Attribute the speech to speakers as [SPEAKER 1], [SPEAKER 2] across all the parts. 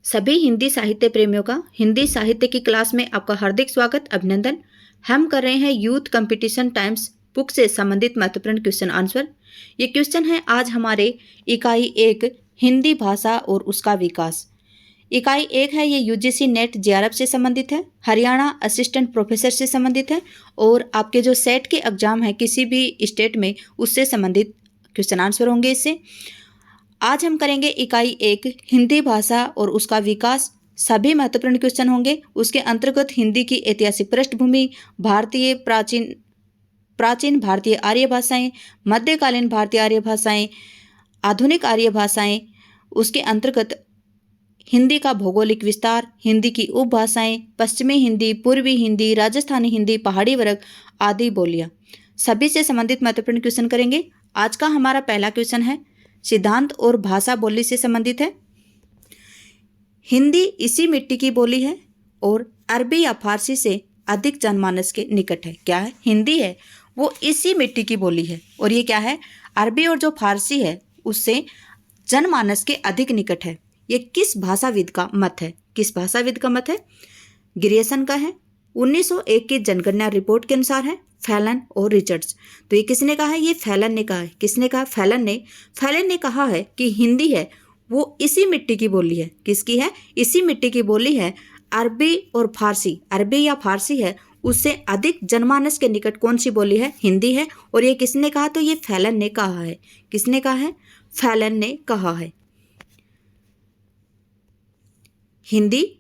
[SPEAKER 1] सभी हिंदी साहित्य प्रेमियों का हिंदी साहित्य की क्लास में आपका हार्दिक स्वागत, अभिनंदन। हम कर रहे हैं यूथ कंपटीशन टाइम्स बुक से संबंधित महत्वपूर्ण क्वेश्चन आंसर। ये क्वेश्चन है आज हमारे इकाई 1 हिंदी भाषा और उसका विकास। इकाई 1 है, ये यूजीसी नेट जेआरएफ से संबंधित है, हरियाणा असिस्टेंट प्रोफेसर से संबंधित है और आपके जो सेट के एग्जाम है किसी भी स्टेट में उससे संबंधित क्वेश्चन आंसर होंगे इससे। आज हम करेंगे इकाई 1 हिंदी भाषा और उसका विकास। सभी महत्वपूर्ण क्वेश्चन होंगे। उसके अंतर्गत हिंदी की ऐतिहासिक पृष्ठभूमि, भारतीय प्राचीन भारतीय आर्य भाषाएं, मध्यकालीन भारतीय आर्य भाषाएं, आधुनिक आर्य भाषाएं, उसके अंतर्गत हिंदी का भौगोलिक विस्तार, हिंदी की उपभाषाएं, पश्चिमी हिंदी, पूर्वी हिंदी, राजस्थानी हिंदी, पहाड़ी वर्ग आदि बोलियां, सभी से संबंधित महत्वपूर्ण क्वेश्चन करेंगे। आज का हमारा पहला क्वेश्चन है, सिद्धांत और भाषा बोली से संबंधित है। हिंदी इसी मिट्टी की बोली है और अरबी या फारसी से अधिक जनमानस के निकट है। क्या है? हिंदी है वो इसी मिट्टी की बोली है और ये क्या है? अरबी और जो फारसी है उससे जनमानस के अधिक निकट है। ये किस भाषाविद का मत है? किस भाषाविद का मत है? ग्रियर्सन का है। 1901 की जनगणना रिपोर्ट के अनुसार है फैलन और रिचर्ड्स। तो ये किसने कहा है? ये फैलन ने कहा है। किसने कहा? फैलन ने कहा है कि हिंदी है वो इसी मिट्टी की बोली है। किसकी है? इसी मिट्टी की बोली है। अरबी और फारसी, अरबी या फारसी है उससे अधिक जनमानस के निकट कौन सी बोली है? हिंदी है। और ये किसने कहा? तो ये फैलन ने कहा है। किसने कहा है? फैलन ने कहा है। हिंदी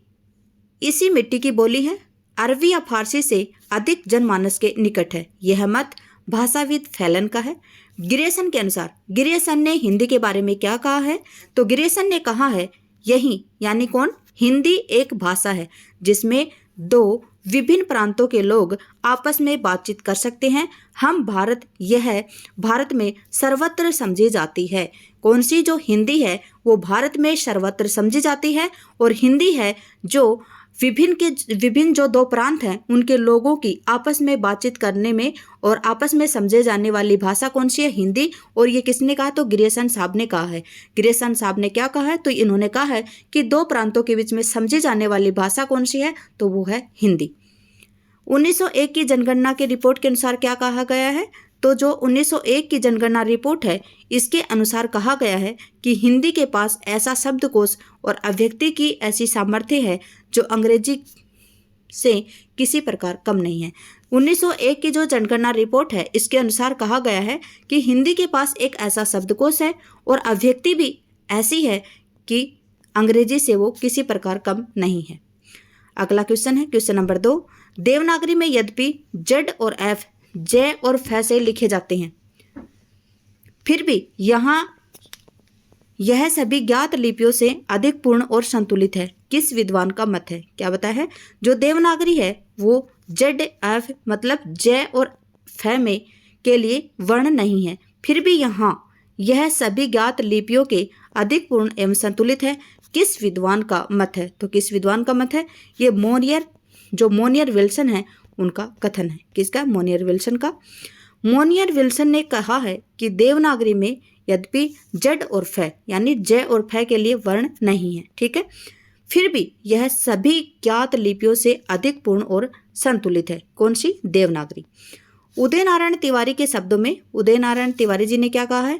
[SPEAKER 1] इसी मिट्टी की बोली है, अरबी या फारसी से अधिक जनमानस के निकट है। यह मत भाषाविद फैलन का है। ग्रियर्सन के अनुसार, ग्रियर्सन ने हिंदी के बारे में क्या कहा है? तो ग्रियर्सन ने कहा है यही, यानी कौन? हिंदी एक भाषा है जिसमें दो विभिन्न प्रांतों के लोग आपस में बातचीत कर सकते हैं। यह भारत में सर्वत्र समझी जाती है। कौन सी? जो हिंदी है वो भारत में सर्वत्र समझी जाती है और हिंदी है जो विभिन्न जो दो प्रांत हैं उनके लोगों की आपस में बातचीत करने में और आपस में समझे जाने वाली भाषा कौन सी है? हिंदी। और ये किसने कहा? तो ग्रियर्सन साहब ने कहा है। ग्रियर्सन साहब ने क्या कहा है? तो इन्होंने कहा है कि दो प्रांतों के बीच में समझी जाने वाली भाषा कौन सी है? तो वो है हिंदी। 1901 की जनगणना के रिपोर्ट के अनुसार क्या कहा गया है? तो जो 1901 की जनगणना रिपोर्ट है इसके अनुसार कहा गया है कि हिंदी के पास ऐसा शब्दकोश और अभिव्यक्ति की ऐसी सामर्थ्य है जो अंग्रेजी से किसी प्रकार कम नहीं है। 1901 की जो जनगणना रिपोर्ट है इसके अनुसार कहा गया है कि हिंदी के पास एक ऐसा शब्दकोश है और अभिव्यक्ति भी ऐसी है कि अंग्रेजी से वो किसी प्रकार कम नहीं है। अगला क्वेश्चन है क्वेश्चन नंबर 2। देवनागरी में यद्यपि जेड और एफ जय और फै से लिखे जाते हैं, फिर भी यह सभी ज्ञात लिपियों से अधिक पूर्ण और संतुलित है। किस विद्वान का मत है? क्या बताया है? जो देवनागरी है वो जेड एफ मतलब जय और फै में के लिए वर्ण नहीं है, फिर भी यह सभी ज्ञात लिपियों के अधिक पूर्ण एवं संतुलित है। किस विद्वान का मत है? तो किस विद्वान का मत है? ये मोनियर विल्सन है उनका कथन है। किसका? मोनियर विल्सन का। मोनियर विल्सन ने कहा है कि देवनागरी में यद्यपि जेड और फै यानी जय और फै के लिए वर्ण नहीं है, ठीक है, फिर भी यह सभी ज्ञात लिपियों से अधिक पूर्ण और संतुलित है। कौन सी? देवनागरी। उदय नारायण तिवारी के शब्दों में उदय नारायण तिवारी जी ने क्या कहा है?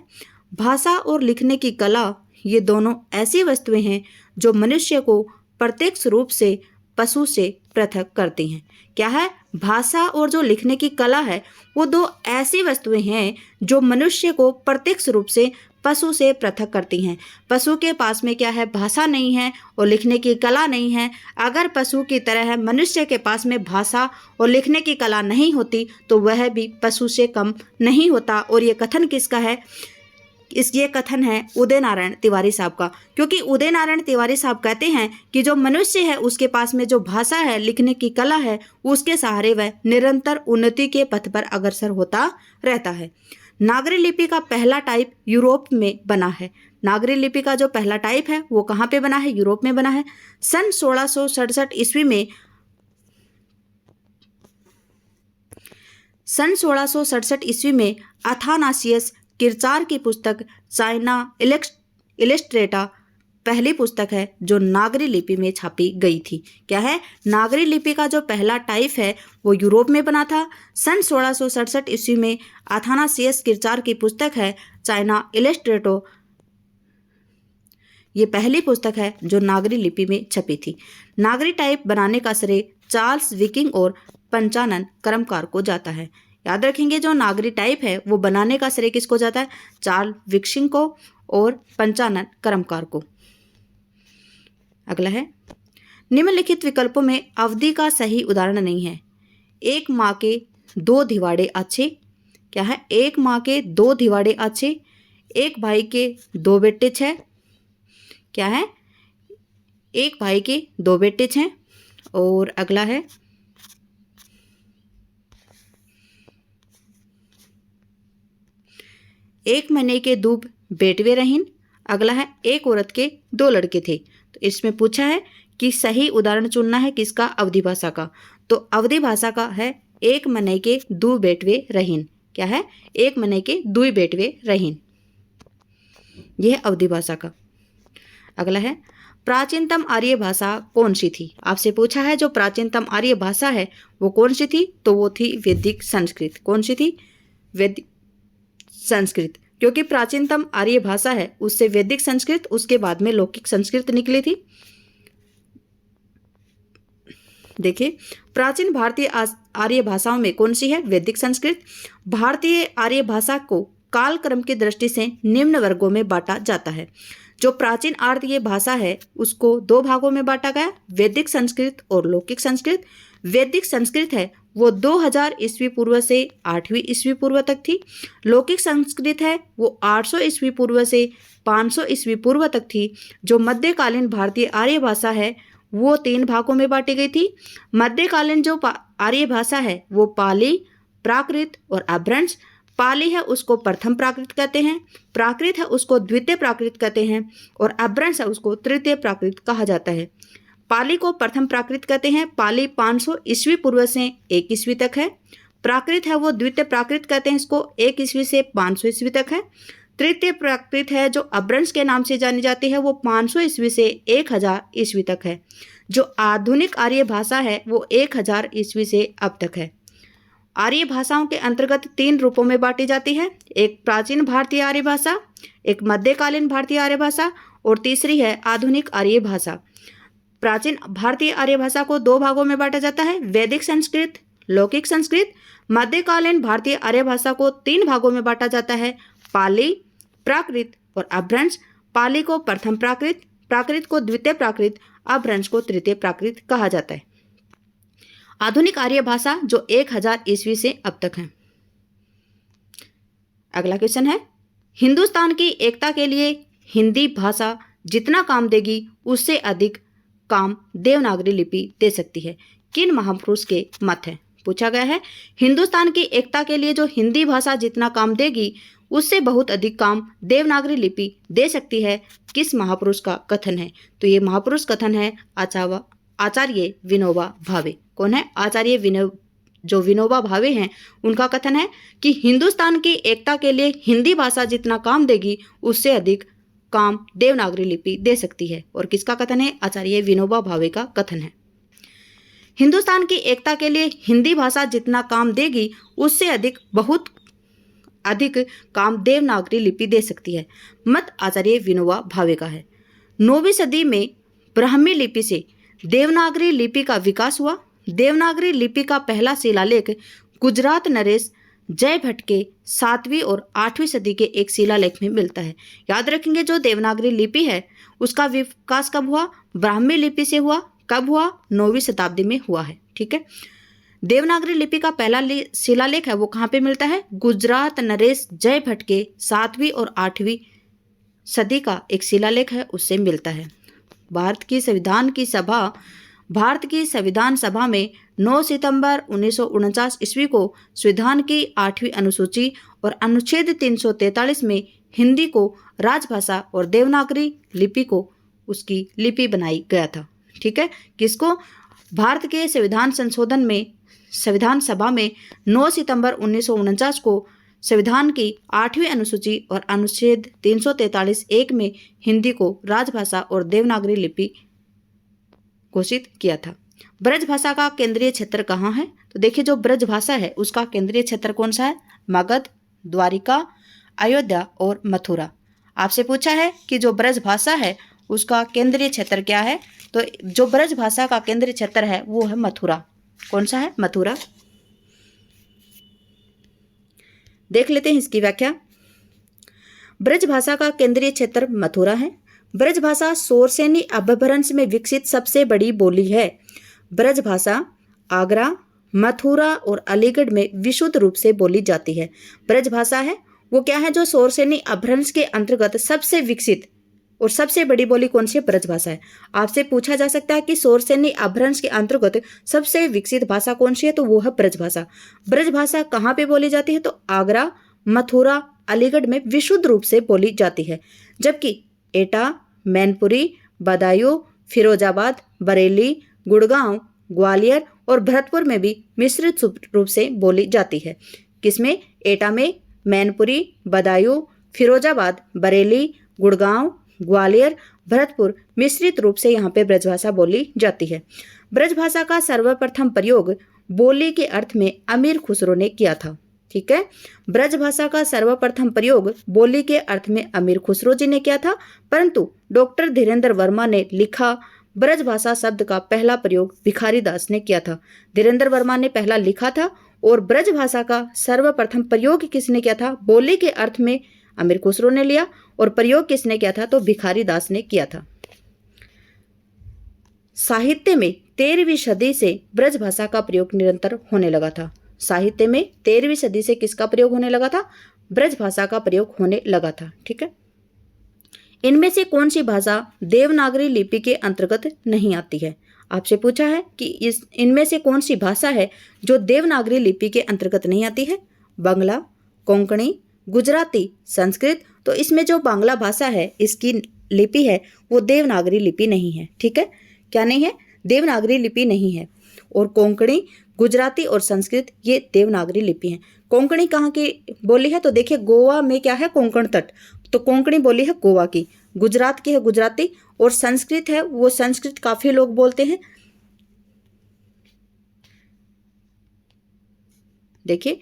[SPEAKER 1] भाषा और लिखने की कला ये दोनों ऐसी वस्तुएं हैं जो मनुष्य को प्रत्यक्ष रूप से पशु से पृथक करती हैं। क्या है? भाषा और जो लिखने की कला है वो दो ऐसी वस्तुएं हैं जो मनुष्य को प्रत्यक्ष रूप से पशु से पृथक करती हैं। पशु के पास में क्या है? भाषा नहीं है और लिखने की कला नहीं है। अगर पशु की तरह मनुष्य के पास में भाषा और लिखने की कला नहीं होती तो वह भी पशु से कम नहीं होता। और ये कथन किसका है? ये कथन है उदय नारायण तिवारी साहब का, क्योंकि उदय नारायण तिवारी साहब कहते हैं कि जो मनुष्य है उसके पास में जो भाषा है, लिखने की कला है, उसके सहारे वह निरंतर उन्नति के पथ पर अग्रसर होता रहता है। नागरी लिपि का पहला टाइप यूरोप में बना है। नागरी लिपि का जो पहला टाइप है वो कहाँ पे बना है? यूरोप में बना है। सन 1667 ईस्वी में अथानासियस किरचार की पुस्तक चाइना इलेस्ट्रेटा पहली पुस्तक है जो नागरी लिपि में छापी गई थी। क्या है? नागरी लिपि का जो पहला टाइप है वो यूरोप में बना था। सन 1667 ईस्वी में अथानासियस किरचार की पुस्तक है चाइना इलस्ट्रेटो। ये पहली पुस्तक है जो नागरी लिपि में छपी थी। नागरी टाइप बनाने का श्रेय चार्ल्स विकिंग और पंचानन कर्मकार को जाता है। याद रखेंगे, जो नागरी टाइप है वो बनाने का श्रेय किसको जाता है? चार्ल्स विकिंग को और पंचानन कर्मकार को। अगला है, निम्नलिखित विकल्पों में अवधि का सही उदाहरण नहीं है। एक माँ के दो दिवाड़े अच्छे। क्या है? एक माँ के दो दिवाड़े अच्छे। एक भाई के दो बेटे छः। क्या है? एक भाई के दो बेटे छः। और अगला है, एक महीने के दूब बेटवे रहीन। अगला है, एक औरत के दो लड़के थे। तो इसमें पूछा है कि सही उदाहरण चुनना है किसका? अवधि भाषा का। तो अवधि भाषा का है एक महीने के दो बेटवे रहीन। क्या है? एक महीने के दो बेटवे रहीन। यह है अवधि भाषा का। अगला है, प्राचीनतम आर्य भाषा कौन सी थी? आपसे पूछा है जो प्राचीनतम आर्य भाषा है वो कौन सी थी? तो वो थी वैदिक संस्कृत। कौन सी थी? वैदिक संस्कृत। क्योंकि प्राचीनतम आर्य भाषा है उससे वैदिक संस्कृत, उसके बाद में लौकिक संस्कृत निकली थी। देखिए, प्राचीन भारतीय आर्य भाषाओं में कौन सी है? वैदिक संस्कृत। भारतीय आर्य भाषा को कालक्रम की दृष्टि से निम्न वर्गों में बांटा जाता है। जो प्राचीन आर्य भाषा है उसको दो भागों में बांटा गया, वैदिक संस्कृत और लौकिक संस्कृत। वैदिक संस्कृत है वो 2000 ईस्वी पूर्व से 8वीं ईस्वी पूर्व तक थी। लौकिक संस्कृत है वो 800 ईस्वी पूर्व से 500 ईस्वी पूर्व तक थी। जो मध्यकालीन भारतीय आर्य भाषा है वो 3 भागों में बांटी गई थी। मध्यकालीन जो आर्य भाषा है वो पाली, प्राकृत और अभ्रंश। पाली है उसको प्रथम प्राकृत कहते हैं, प्राकृत है उसको द्वितीय प्राकृत कहते हैं और अभ्रंश है उसको तृतीय प्राकृत कहा जाता है। पाली को प्रथम प्राकृत कहते हैं। पाली 500 ईस्वी पूर्व से 1 ईस्वी तक है। प्राकृत है वो द्वितीय प्राकृत कहते हैं, इसको 1 ईस्वी से 500 ईस्वी तक है। तृतीय प्राकृत है जो अभ्रंश के नाम से जानी जाती है वो 500 ईस्वी से 1000 ईस्वी तक है। जो आधुनिक आर्य भाषा है वो 1000 ईस्वी से अब तक है। आर्य भाषाओं के अंतर्गत 3 रूपों में बांटी जाती है। एक प्राचीन भारतीय आर्य भाषा, एक मध्यकालीन भारतीय आर्य भाषा और तीसरी है आधुनिक आर्य भाषा। प्राचीन भारतीय आर्य भाषा को 2 भागों में बांटा जाता है, वैदिक संस्कृत, लौकिक संस्कृत। मध्यकालीन भारतीय आर्य भाषा को 3 भागों में बांटा जाता है, पाली, प्राकृत और अभ्रंश। पाली को प्रथम प्राकृत, प्राकृत को द्वितीय प्राकृत, अभ्रंश को तृतीय प्राकृत कहा जाता है। आधुनिक आर्य भाषा जो 1000 ईस्वी से अब तक है। अगला क्वेश्चन है, हिंदुस्तान की एकता के लिए हिंदी भाषा जितना काम देगी उससे अधिक काम देवनागरी लिपि दे सकती है। किन महापुरुष के मत है? पूछा गया है हिंदुस्तान की एकता के लिए जो हिंदी भाषा जितना काम देगी उससे बहुत अधिक काम देवनागरी लिपि दे सकती है, किस महापुरुष का कथन है? तो ये महापुरुष कथन है आचार्य विनोबा भावे। कौन है? आचार्य विनोबा भावे हैं, उनका कथन है कि हिंदुस्तान की एकता के लिए हिंदी भाषा जितना काम देगी उससे अधिक काम देवनागरी लिपि दे सकती है। और किसका कथन है? आचार्य विनोबा भावे का कथन है। हिंदुस्तान की एकता के लिए हिंदी भाषा जितना काम देगी उससे बहुत अधिक काम देवनागरी लिपि दे सकती है। मत आचार्य विनोबा भावे का है। 9वीं सदी में ब्राह्मी लिपि से देवनागरी लिपि का विकास हुआ। देवनागरी लिपि का पहला शिलालेख गुजरात नरेश जय भट्ट के 7वीं और 8वीं सदी के एक शिलालेख में मिलता है। याद रखेंगे जो देवनागरी लिपि है उसका विकास कब हुआ? ब्राह्मी लिपि से हुआ। कब हुआ? 9वीं शताब्दी में हुआ है। ठीक है, देवनागरी लिपि का पहला शिलालेख है वो कहाँ पे मिलता है? गुजरात नरेश जय भट्ट के 7वीं और 8वीं सदी का एक शिलालेख है उससे मिलता है। भारत की संविधान सभा में 9 सितंबर 1949 ईस्वी को संविधान की 8वीं अनुसूची और अनुच्छेद 343 में हिंदी को राजभाषा और देवनागरी लिपि को उसकी लिपि बनाई गया था। ठीक है, किसको? भारत के संविधान सभा में 9 सितंबर 1949 को संविधान की 8वीं अनुसूची और अनुच्छेद 343(1) में हिंदी को राजभाषा और देवनागरी लिपि घोषित किया था। ब्रजभाषा का केंद्रीय क्षेत्र कहाँ है? तो देखिए जो ब्रजभाषा है उसका केंद्रीय क्षेत्र कौन सा है? मगध, द्वारिका, अयोध्या और मथुरा। आपसे पूछा है कि जो ब्रजभाषा है उसका केंद्रीय क्षेत्र क्या है? तो जो ब्रजभाषा का केंद्रीय क्षेत्र है वो है मथुरा। कौन सा है? मथुरा। देख लेते हैं इसकी व्याख्या। ब्रजभाषा का केंद्रीय क्षेत्र मथुरा है। ब्रजभाषा सोरसेनी अपभ्रंश में विकसित सबसे बड़ी बोली है। ब्रजभाषा आगरा, मथुरा और अलीगढ़ में विशुद्ध रूप से बोली जाती है। ब्रजभाषा है वो क्या है? जो सोरसेनी अपभ्रंश के अंतर्गत सबसे विकसित और सबसे बड़ी बोली कौन सी है? ब्रजभाषा है। आपसे पूछा जा सकता है कि सोरसेनी अपभ्रंश के अंतर्गत सबसे विकसित भाषा कौन सी है? तो वो है ब्रजभाषा। ब्रजभाषा कहाँ पे बोली जाती है? तो आगरा, मथुरा, अलीगढ़ में विशुद्ध रूप से बोली जाती है। जबकि एटा, मैनपुरी, बदायूं, फिरोजाबाद, बरेली, गुड़गांव, ग्वालियर और भरतपुर में भी मिश्रित रूप से बोली जाती है। किसमें? एटा में, मैनपुरी, बदायूं, फिरोजाबाद, बरेली, गुड़गांव, ग्वालियर, भरतपुर मिश्रित रूप से यहाँ पे ब्रजभाषा बोली जाती है। ब्रजभाषा का सर्वप्रथम प्रयोग बोली के अर्थ में अमीर खुसरो ने किया था। ठीक है, ब्रजभाषा का सर्वप्रथम प्रयोग बोली के अर्थ में अमीर खुसरो जी ने किया था, परंतु डॉक्टर धीरेन्द्र वर्मा ने लिखा ब्रजभाषा शब्द का पहला प्रयोग भिखारी दास ने किया था। धीरेन्द्र वर्मा ने पहला लिखा था और ब्रजभाषा का सर्वप्रथम प्रयोग किसने किया था? बोली के अर्थ में अमीर खुसरो ने लिया और प्रयोग किसने किया था? तो भिखारी दास ने किया था। साहित्य में 13वीं सदी से ब्रजभाषा का प्रयोग निरंतर होने लगा था। साहित्य में 13वीं सदी से किसका प्रयोग होने लगा था? ब्रजभाषा का प्रयोग होने लगा था। ठीक है, इनमें से कौन सी भाषा देवनागरी लिपि के अंतर्गत नहीं आती है? आपसे पूछा है कि इनमें से कौन सी भाषा है जो देवनागरी लिपि के अंतर्गत नहीं आती है? बांग्ला, कोंकणी, गुजराती, संस्कृत। तो इसमें जो बांग्ला भाषा है इसकी लिपि है वो देवनागरी लिपि नहीं है। ठीक है, क्या नहीं है? देवनागरी लिपि नहीं है। और कोंकणी, गुजराती और संस्कृत ये देवनागरी लिपि हैं। कोंकणी कहाँ की बोली है? तो देखिए गोवा में क्या है? कोंकण तट, तो कोंकणी बोली है गोवा की। गुजरात की है गुजराती और संस्कृत है वो संस्कृत काफी लोग बोलते हैं। देखिए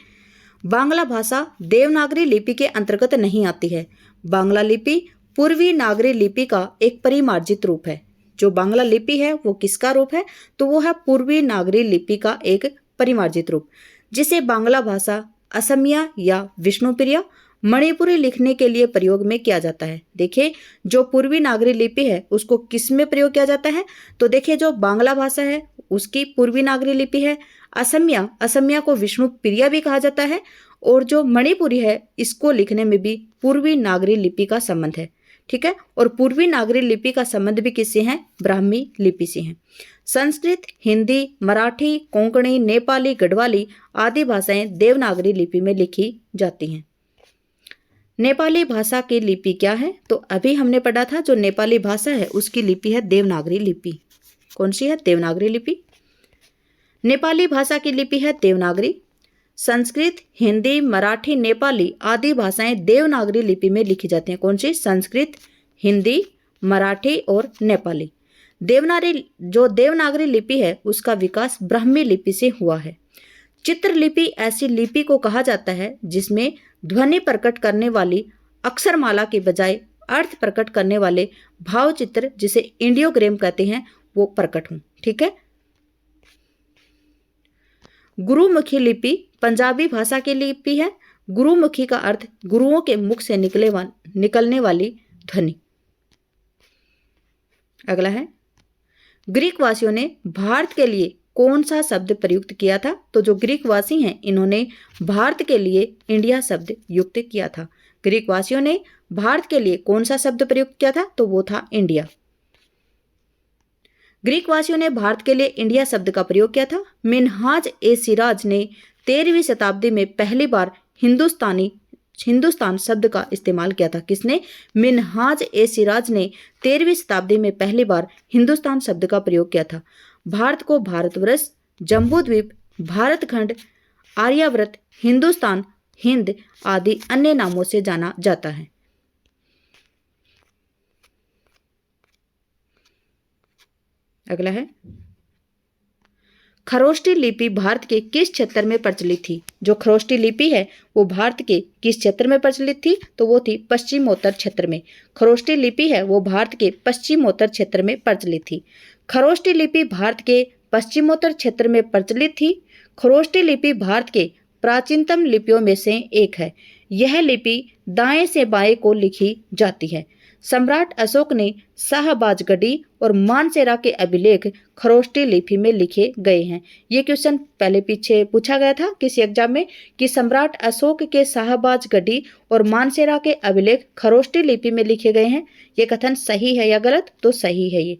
[SPEAKER 1] बांग्ला भाषा देवनागरी लिपि के अंतर्गत नहीं आती है। बांग्ला लिपि पूर्वी नागरी लिपि का एक परिमार्जित रूप है। जो बांग्ला लिपि है वो किसका रूप है? तो वो है पूर्वी नागरी लिपि का एक परिमार्जित रूप, जिसे बांग्ला भाषा असमिया या विष्णुप्रिया मणिपुरी लिखने के लिए प्रयोग में किया जाता है। देखिए जो पूर्वी नागरी लिपि है उसको किस में प्रयोग किया जाता है? तो देखिए जो बांग्ला भाषा है उसकी पूर्वी नागरी लिपि है। असमिया को विष्णुप्रिया भी कहा जाता है और जो मणिपुरी है इसको लिखने में भी पूर्वी नागरी लिपि का संबंध है। ठीक है, और पूर्वी नागरी लिपि का संबंध भी किससे है? ब्राह्मी लिपि से है। संस्कृत, हिंदी, मराठी, कोंकणी, नेपाली, गढ़वाली आदि भाषाएं देवनागरी लिपि में लिखी जाती हैं। नेपाली भाषा की लिपि क्या है? तो अभी हमने पढ़ा था जो नेपाली भाषा है उसकी लिपि है देवनागरी लिपि। कौन सी है? देवनागरी लिपि। नेपाली भाषा की लिपि है देवनागरी। संस्कृत, हिंदी, मराठी, नेपाली आदि भाषाएं देवनागरी लिपि में लिखी जाती हैं। कौन सी? संस्कृत, हिंदी, मराठी और नेपाली। देवनागरी लिपि है उसका विकास ब्राह्मी लिपि से हुआ है। चित्रलिपि ऐसी लिपि को कहा जाता है जिसमें ध्वनि प्रकट करने वाली अक्षरमाला के बजाय अर्थ प्रकट करने वाले भाव चित्र, जिसे इंडियोग्राम कहते हैं, वो प्रकट हों। ठीक है, गुरुमुखी लिपि पंजाबी भाषा की लिपि है। गुरुमुखी का अर्थ गुरुओं के मुख से निकलने वाली ध्वनि। अगला है, ग्रीक वासियों ने भारत के लिए कौन सा शब्द प्रयुक्त किया था? तो जो ग्रीक वासी हैं इन्होंने भारत के लिए इंडिया शब्द युक्त किया था। ग्रीक वासियों ने भारत के लिए कौन सा शब्द प्रयुक्त किया था? तो वो था इंडिया। ग्रीक वासियों ने भारत के लिए इंडिया शब्द का प्रयोग किया था। मिन्हाज ए सिराज ने 13वीं शताब्दी में पहली बार हिंदुस्तान शब्द का इस्तेमाल किया था। किसने? मिन्हाज ए सिराज ने 13वीं शताब्दी में पहली बार हिंदुस्तान शब्द का प्रयोग किया था। भारत को भारतवर्ष, जम्बूद्वीप, भारतखंड, आर्यावर्त, हिंदुस्तान, हिंद आदि अन्य नामों से जाना जाता है। अगला है, खरोष्टी लिपि भारत के किस क्षेत्र में प्रचलित थी? जो खरोष्टी लिपि है वो भारत के किस क्षेत्र में प्रचलित थी? तो वो थी पश्चिमोत्तर क्षेत्र में। खरोष्टी लिपि है वो भारत के पश्चिमोत्तर क्षेत्र में प्रचलित थी। खरोष्टी लिपि भारत के पश्चिमोत्तर क्षेत्र में प्रचलित थी। खरोष्टी लिपि भारत के प्राचीनतम लिपियों में से एक है। यह लिपि दाएं से बाएं को लिखी जाती है। सम्राट अशोक ने शाहबाजगढ़ी और मानसेरा के अभिलेख खरोष्टी लिपि में लिखे गए हैं। ये क्वेश्चन पहले पीछे पूछा गया था किसी एग्जाम में कि सम्राट अशोक के शाहबाजगढ़ी और मानसेरा के अभिलेख खरोष्टी लिपि में लिखे गए हैं। ये कथन सही है या गलत? तो सही है ये।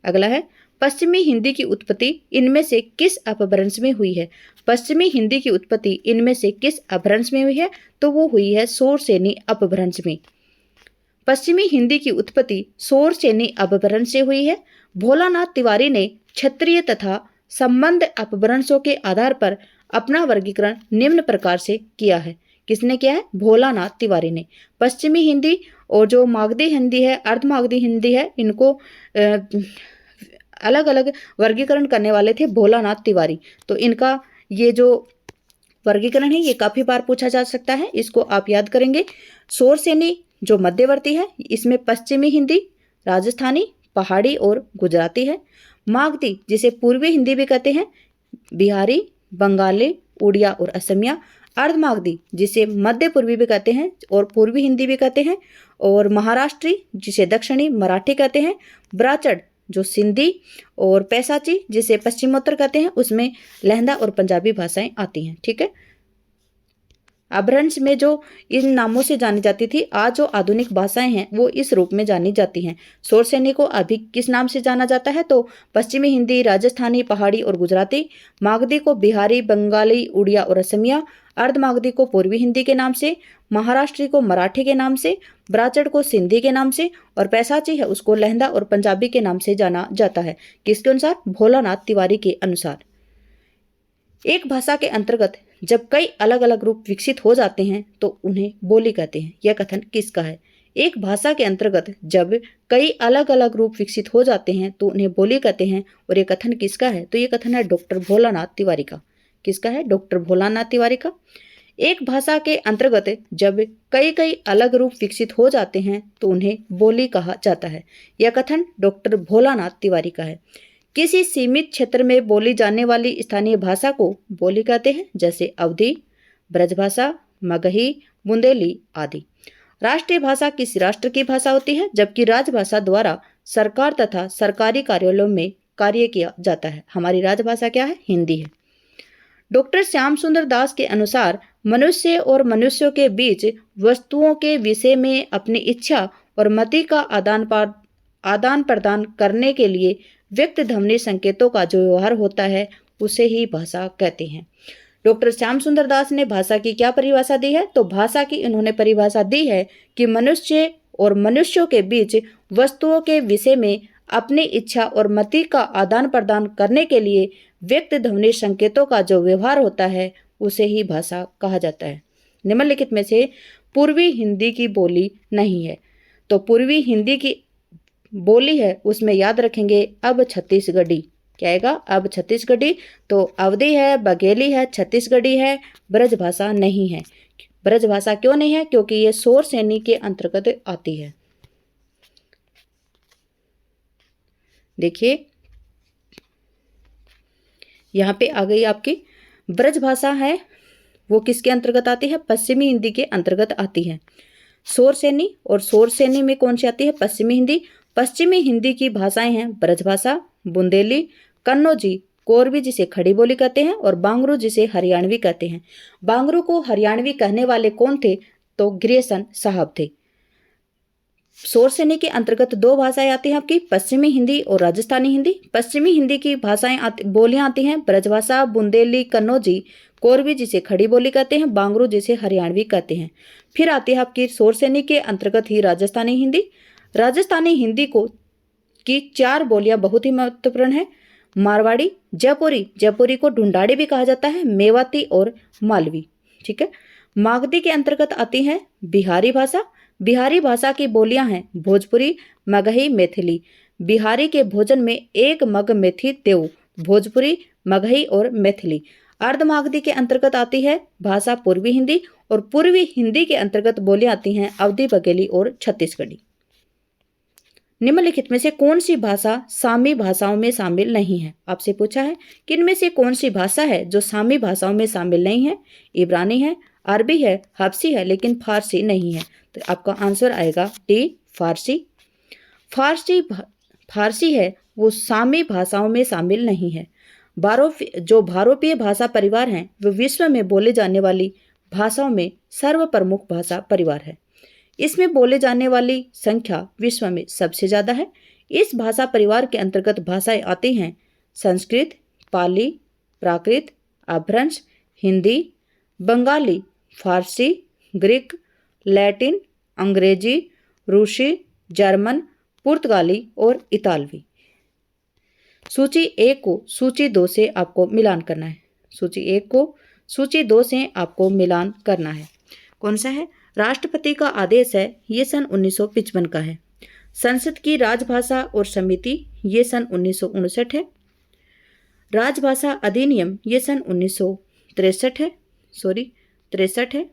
[SPEAKER 1] अगला है, पश्चिमी हिंदी की उत्पत्ति इनमें से किस अपभ्रंश में हुई है? पश्चिमी हिंदी की उत्पत्ति इनमें से किस अपभ्रंश में हुई है? तो वो हुई है शोरसेनी अपभ्रंश में। पश्चिमी हिंदी की उत्पत्ति शोरसेनी अपभ्रंश से हुई है। भोलानाथ तिवारी ने क्षत्रिय तथा संबंध अपभ्रंशों के आधार पर अपना वर्गीकरण निम्न प्रकार से किया है। किसने किया है? भोलानाथ तिवारी ने। पश्चिमी हिंदी और जो मागधी हिंदी है, अर्धमागधी हिंदी है, इनको अलग अलग वर्गीकरण करने वाले थे भोलानाथ तिवारी। तो इनका ये जो वर्गीकरण है ये काफी बार पूछा जा सकता है, इसको आप याद करेंगे। शोरसेनी जो मध्यवर्ती है, इसमें पश्चिमी हिंदी, राजस्थानी, पहाड़ी और गुजराती है। मागधी जिसे पूर्वी हिंदी भी कहते हैं, बिहारी, बंगाली, उड़िया और असमिया। अर्धमागधी जिसे मध्य पूर्वी भी कहते हैं और पूर्वी हिंदी भी कहते हैं, और महाराष्ट्री जिसे दक्षिणी मराठी कहते हैं। ब्राचड़ जो सिंधी, और पैसाची जिसे पश्चिमोत्तर कहते हैं, उसमें लहंदा और पंजाबी भाषाएं आती हैं। ठीक है, अपभ्रंश में जो इन नामों से जानी जाती थी, आज जो आधुनिक भाषाएं हैं वो इस रूप में जानी जाती हैं। शोरसेनी को अभी किस नाम से जाना जाता है? तो पश्चिमी हिंदी, राजस्थानी, पहाड़ी और गुजराती। मागधी को बिहारी, बंगाली, उड़िया और असमिया। अर्धमागधी को पूर्वी हिंदी के नाम से, महाराष्ट्री को मराठी के नाम से, ब्राचड़ को सिंधी के नाम से, और पैसाची है उसको लहंदा और पंजाबी के नाम से जाना जाता है। किसके अनुसार? भोलानाथ तिवारी के अनुसार। एक भाषा के अंतर्गत जब कई अलग अलग रूप विकसित हो जाते हैं तो उन्हें बोली कहते हैं। यह कथन किसका है? एक भाषा के अंतर्गत जब कई अलग अलग रूप विकसित हो जाते हैं तो उन्हें बोली कहते हैं, और ये कथन किसका है? तो ये कथन है डॉक्टर भोलानाथ तिवारी का। किसका है? डॉक्टर भोलानाथ तिवारी का। एक भाषा के अंतर्गत जब कई अलग रूप विकसित हो जाते हैं तो उन्हें बोली कहा जाता है। यह कथन डॉक्टर भोलानाथ तिवारी का है। किसी सीमित क्षेत्र में बोली जाने वाली स्थानीय भाषा को बोली कहते हैं, जैसे अवधी, ब्रजभाषा, मगही, बुंदेली आदि। राष्ट्रीय भाषा किसी राष्ट्र की भाषा होती है, जबकि राजभाषा द्वारा सरकार तथा सरकारी कार्यालयों में कार्य किया जाता है। हमारी राजभाषा क्या है? हिंदी है। डॉक्टर श्याम सुंदर दास के अनुसार मनुष्य और मनुष्यों के बीच वस्तुओं के विषय में अपनी इच्छा और मति का आदान प्रदान करने के लिए व्यक्त ध्वनि संकेतों का जो व्यवहार होता है उसे ही भाषा कहते हैं। डॉक्टर श्याम सुंदर दास ने भाषा की क्या परिभाषा दी है? तो भाषा की इन्होंने परिभाषा दी है कि मनुष्य और मनुष्यों के बीच वस्तुओं के विषय में अपनी इच्छा और मति का आदान प्रदान करने के लिए व्यक्त ध्वनि संकेतों का जो व्यवहार होता है उसे ही भाषा कहा जाता है। निम्नलिखित में से पूर्वी हिंदी की बोली नहीं है। तो पूर्वी हिंदी की बोली है उसमें याद रखेंगे अब छत्तीसगढ़ी। क्या आएगा? अब छत्तीसगढ़ी। तो अवधी है, बघेली है, छत्तीसगढ़ी है, ब्रजभाषा नहीं है। ब्रजभाषा क्यों नहीं है? क्योंकि ये शोरसेनी के अंतर्गत आती है। देखिए यहाँ पे आ गई आपकी ब्रजभाषा है, वो किसके अंतर्गत आती है? पश्चिमी हिंदी के अंतर्गत आती है। शोरसेनी, और शोरसेनी में कौन सी आती है? पश्चिमी हिंदी। पश्चिमी हिंदी की भाषाएं हैं ब्रजभाषा, बुंदेली, कन्नौजी, कोरवी जिसे खड़ी बोली कहते हैं, और बांगरू जिसे हरियाणवी कहते हैं। बांगरू को हरियाणवी कहने वाले कौन थे? तो ग्रेसन साहब थे। शोरसेनी के अंतर्गत दो भाषाएं आती हैं आपकी, पश्चिमी हिंदी और राजस्थानी हिंदी। पश्चिमी हिंदी की भाषाएं बोलियां आती हैं ब्रजभाषा, बुंदेली, कन्नौजी, कोरवी जिसे खड़ी बोली कहते हैं, बांगरू जिसे हरियाणवी कहते हैं। फिर आती है आपकी शोरसेनी के अंतर्गत ही राजस्थानी हिंदी। राजस्थानी हिंदी को की 4 बोलियां बहुत ही महत्वपूर्ण है। मारवाड़ी, जयपुरी, जयपुरी को ढूंढाड़ी भी कहा जाता है, मेवाती और मालवी। ठीक है, मागधी के अंतर्गत आती है बिहारी भाषा। बिहारी भाषा की बोलियां हैं भोजपुरी, मगही, मैथिली। बिहारी के भोजन में एक मग मेथी तेऊ, भोजपुरी, मगही और मैथिली। अर्धमागधी के अंतर्गत आती है भाषा पूर्वी हिंदी, और पूर्वी हिंदी के अंतर्गत बोलियां आती हैं अवधी, बघेली और छत्तीसगढ़ी। निम्नलिखित में से कौन सी भाषा सामी भाषाओं में शामिल नहीं है? आपसे पूछा है कि इनमें से कौन सी भाषा है जो सामी भाषाओं में शामिल नहीं है? इब्रानी है, अरबी है, हबसी है, लेकिन फारसी नहीं है। तो आपका आंसर आएगा डी, फारसी। फारसी है वो सामी भाषाओं में शामिल नहीं है। जो भारोपीय भाषा परिवार हैं वो विश्व में बोले जाने वाली भाषाओं में सर्वप्रमुख भाषा परिवार है। इसमें बोले जाने वाली संख्या विश्व में सबसे ज्यादा है। इस भाषा परिवार के अंतर्गत भाषाएं आती हैं संस्कृत, पाली, प्राकृत, अपभ्रंश, हिंदी, बंगाली, फारसी, ग्रीक, लैटिन, अंग्रेजी, रूसी, जर्मन, पुर्तगाली और इतालवी। सूची 1 को सूची 2 से आपको मिलान करना है। सूची 1 को सूची 2 से आपको मिलान करना है। कौन सा है? राष्ट्रपति का आदेश है, ये सन 1955 का है। संसद की राजभाषा और समिति, ये सन 1959 है। राजभाषा अधिनियम, ये सन 1963 है, 63 है।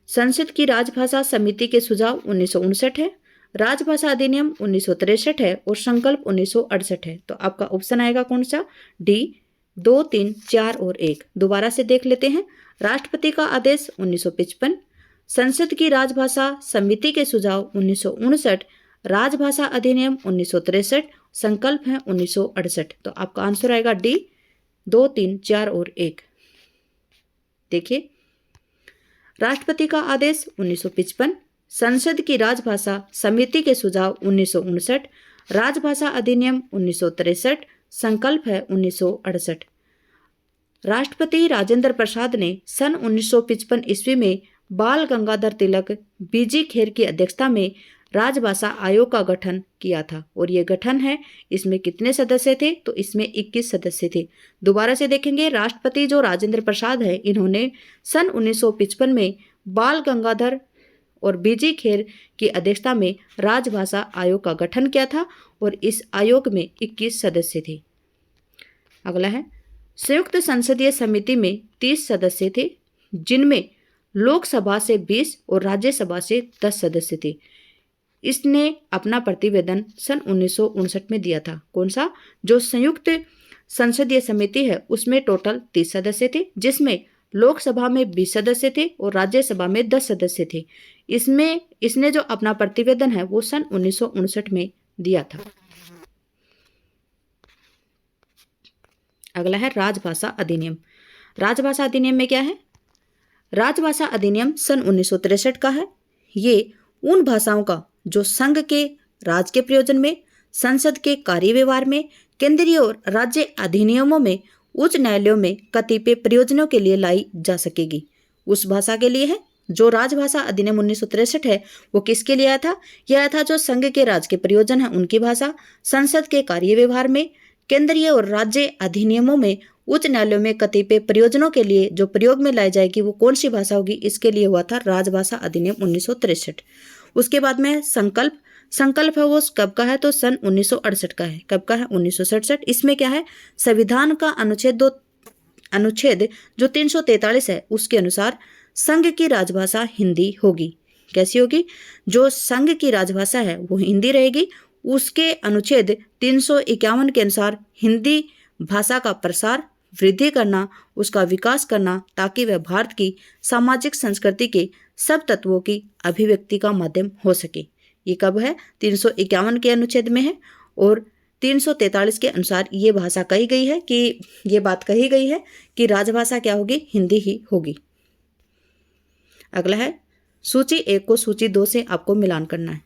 [SPEAKER 1] संसद की राजभाषा समिति के सुझाव 1959 है। राजभाषा अधिनियम 1963 है और संकल्प 1968 है। तो आपका ऑप्शन आएगा कौन सा? डी, 2, 3, 4 और 1। दोबारा से देख लेते हैं। राष्ट्रपति का आदेश 1955, संसद की राजभाषा समिति के सुझाव 1959, राजभाषा अधिनियम 1963, संकल्प है 1968। तो आपका आंसर आएगा डी, 2, 3, 4 और 1। देखिए, राष्ट्रपति का आदेश 1955, संसद की राजभाषा समिति के सुझाव 1959, राजभाषा अधिनियम 1963, संकल्प है 1968। राष्ट्रपति राजेंद्र प्रसाद ने सन 1955 ईस्वी में बाल गंगाधर तिलक, बीजी खेर की अध्यक्षता में राजभाषा आयोग का गठन किया था। और ये गठन है, इसमें कितने सदस्य थे? तो इसमें 21 सदस्य थे। दोबारा से देखेंगे, राष्ट्रपति जो राजेंद्र प्रसाद है, इन्होंने सन 1955 में बाल गंगाधर और बीजी खेर की अध्यक्षता में राजभाषा आयोग का गठन किया था और इस आयोग में 21 सदस्य थे। अगला है, संयुक्त संसदीय समिति में 30 सदस्य थे, जिनमें लोकसभा से 20 और राज्यसभा से 10 सदस्य थे। इसने अपना प्रतिवेदन सन 1959 में दिया था। कौन सा? जो संयुक्त संसदीय समिति है उसमें टोटल 30 सदस्य थे, जिसमें लोकसभा में 20 सदस्य थे और राज्यसभा में 10 सदस्य थे। इसने जो अपना प्रतिवेदन है वो सन 1959 में दिया था। अगला है राजभाषा अधिनियम। राजभाषा अधिनियम में क्या है? राजभाषा अधिनियम सन 1963 का है। ये उन भाषाओं का जो संघ के राज के प्रयोजन में, संसद के कार्य व्यवहार में, केंद्रीय और राज्य अधिनियमों में, उच्च न्यायालयों में कतिपय प्रयोजनों के लिए लाई जा सकेगी, उस भाषा के लिए है। जो राजभाषा अधिनियम 1963 है वो किसके लिए आया था? यह आया था जो संघ के राज के प्रयोजन है उनकी भाषा, संसद के कार्य व्यवहार में, केंद्रीय और राज्य अधिनियमों में, उच्च न्यायालयों में कतिपय प्रयोजनों के लिए जो प्रयोग में लाई जाएगी वो कौन सी भाषा होगी, इसके लिए हुआ था राजभाषा अधिनियम 1963। उसके बाद में संकल्प है वो कब का है? तो सन 1968 का है। कब का है? 1967। इसमें क्या है? संविधान का अनुच्छेद जो 343 है उसके अनुसार संघ की राजभाषा हिंदी होगी। कैसी होगी? जो संघ की राजभाषा है वो हिंदी रहेगी। उसके अनुच्छेद 351 के अनुसार हिंदी भाषा का प्रसार, वृद्धि करना, उसका विकास करना, ताकि वह भारत की सामाजिक संस्कृति के सब तत्वों की अभिव्यक्ति का माध्यम हो सके। ये कब है? 351 के अनुच्छेद में है। और 343 के अनुसार ये भाषा कही गई है कि ये बात कही गई है कि राजभाषा क्या होगी? हिंदी ही होगी। अगला है, सूची 1 को सूची 2 से आपको मिलान करना है।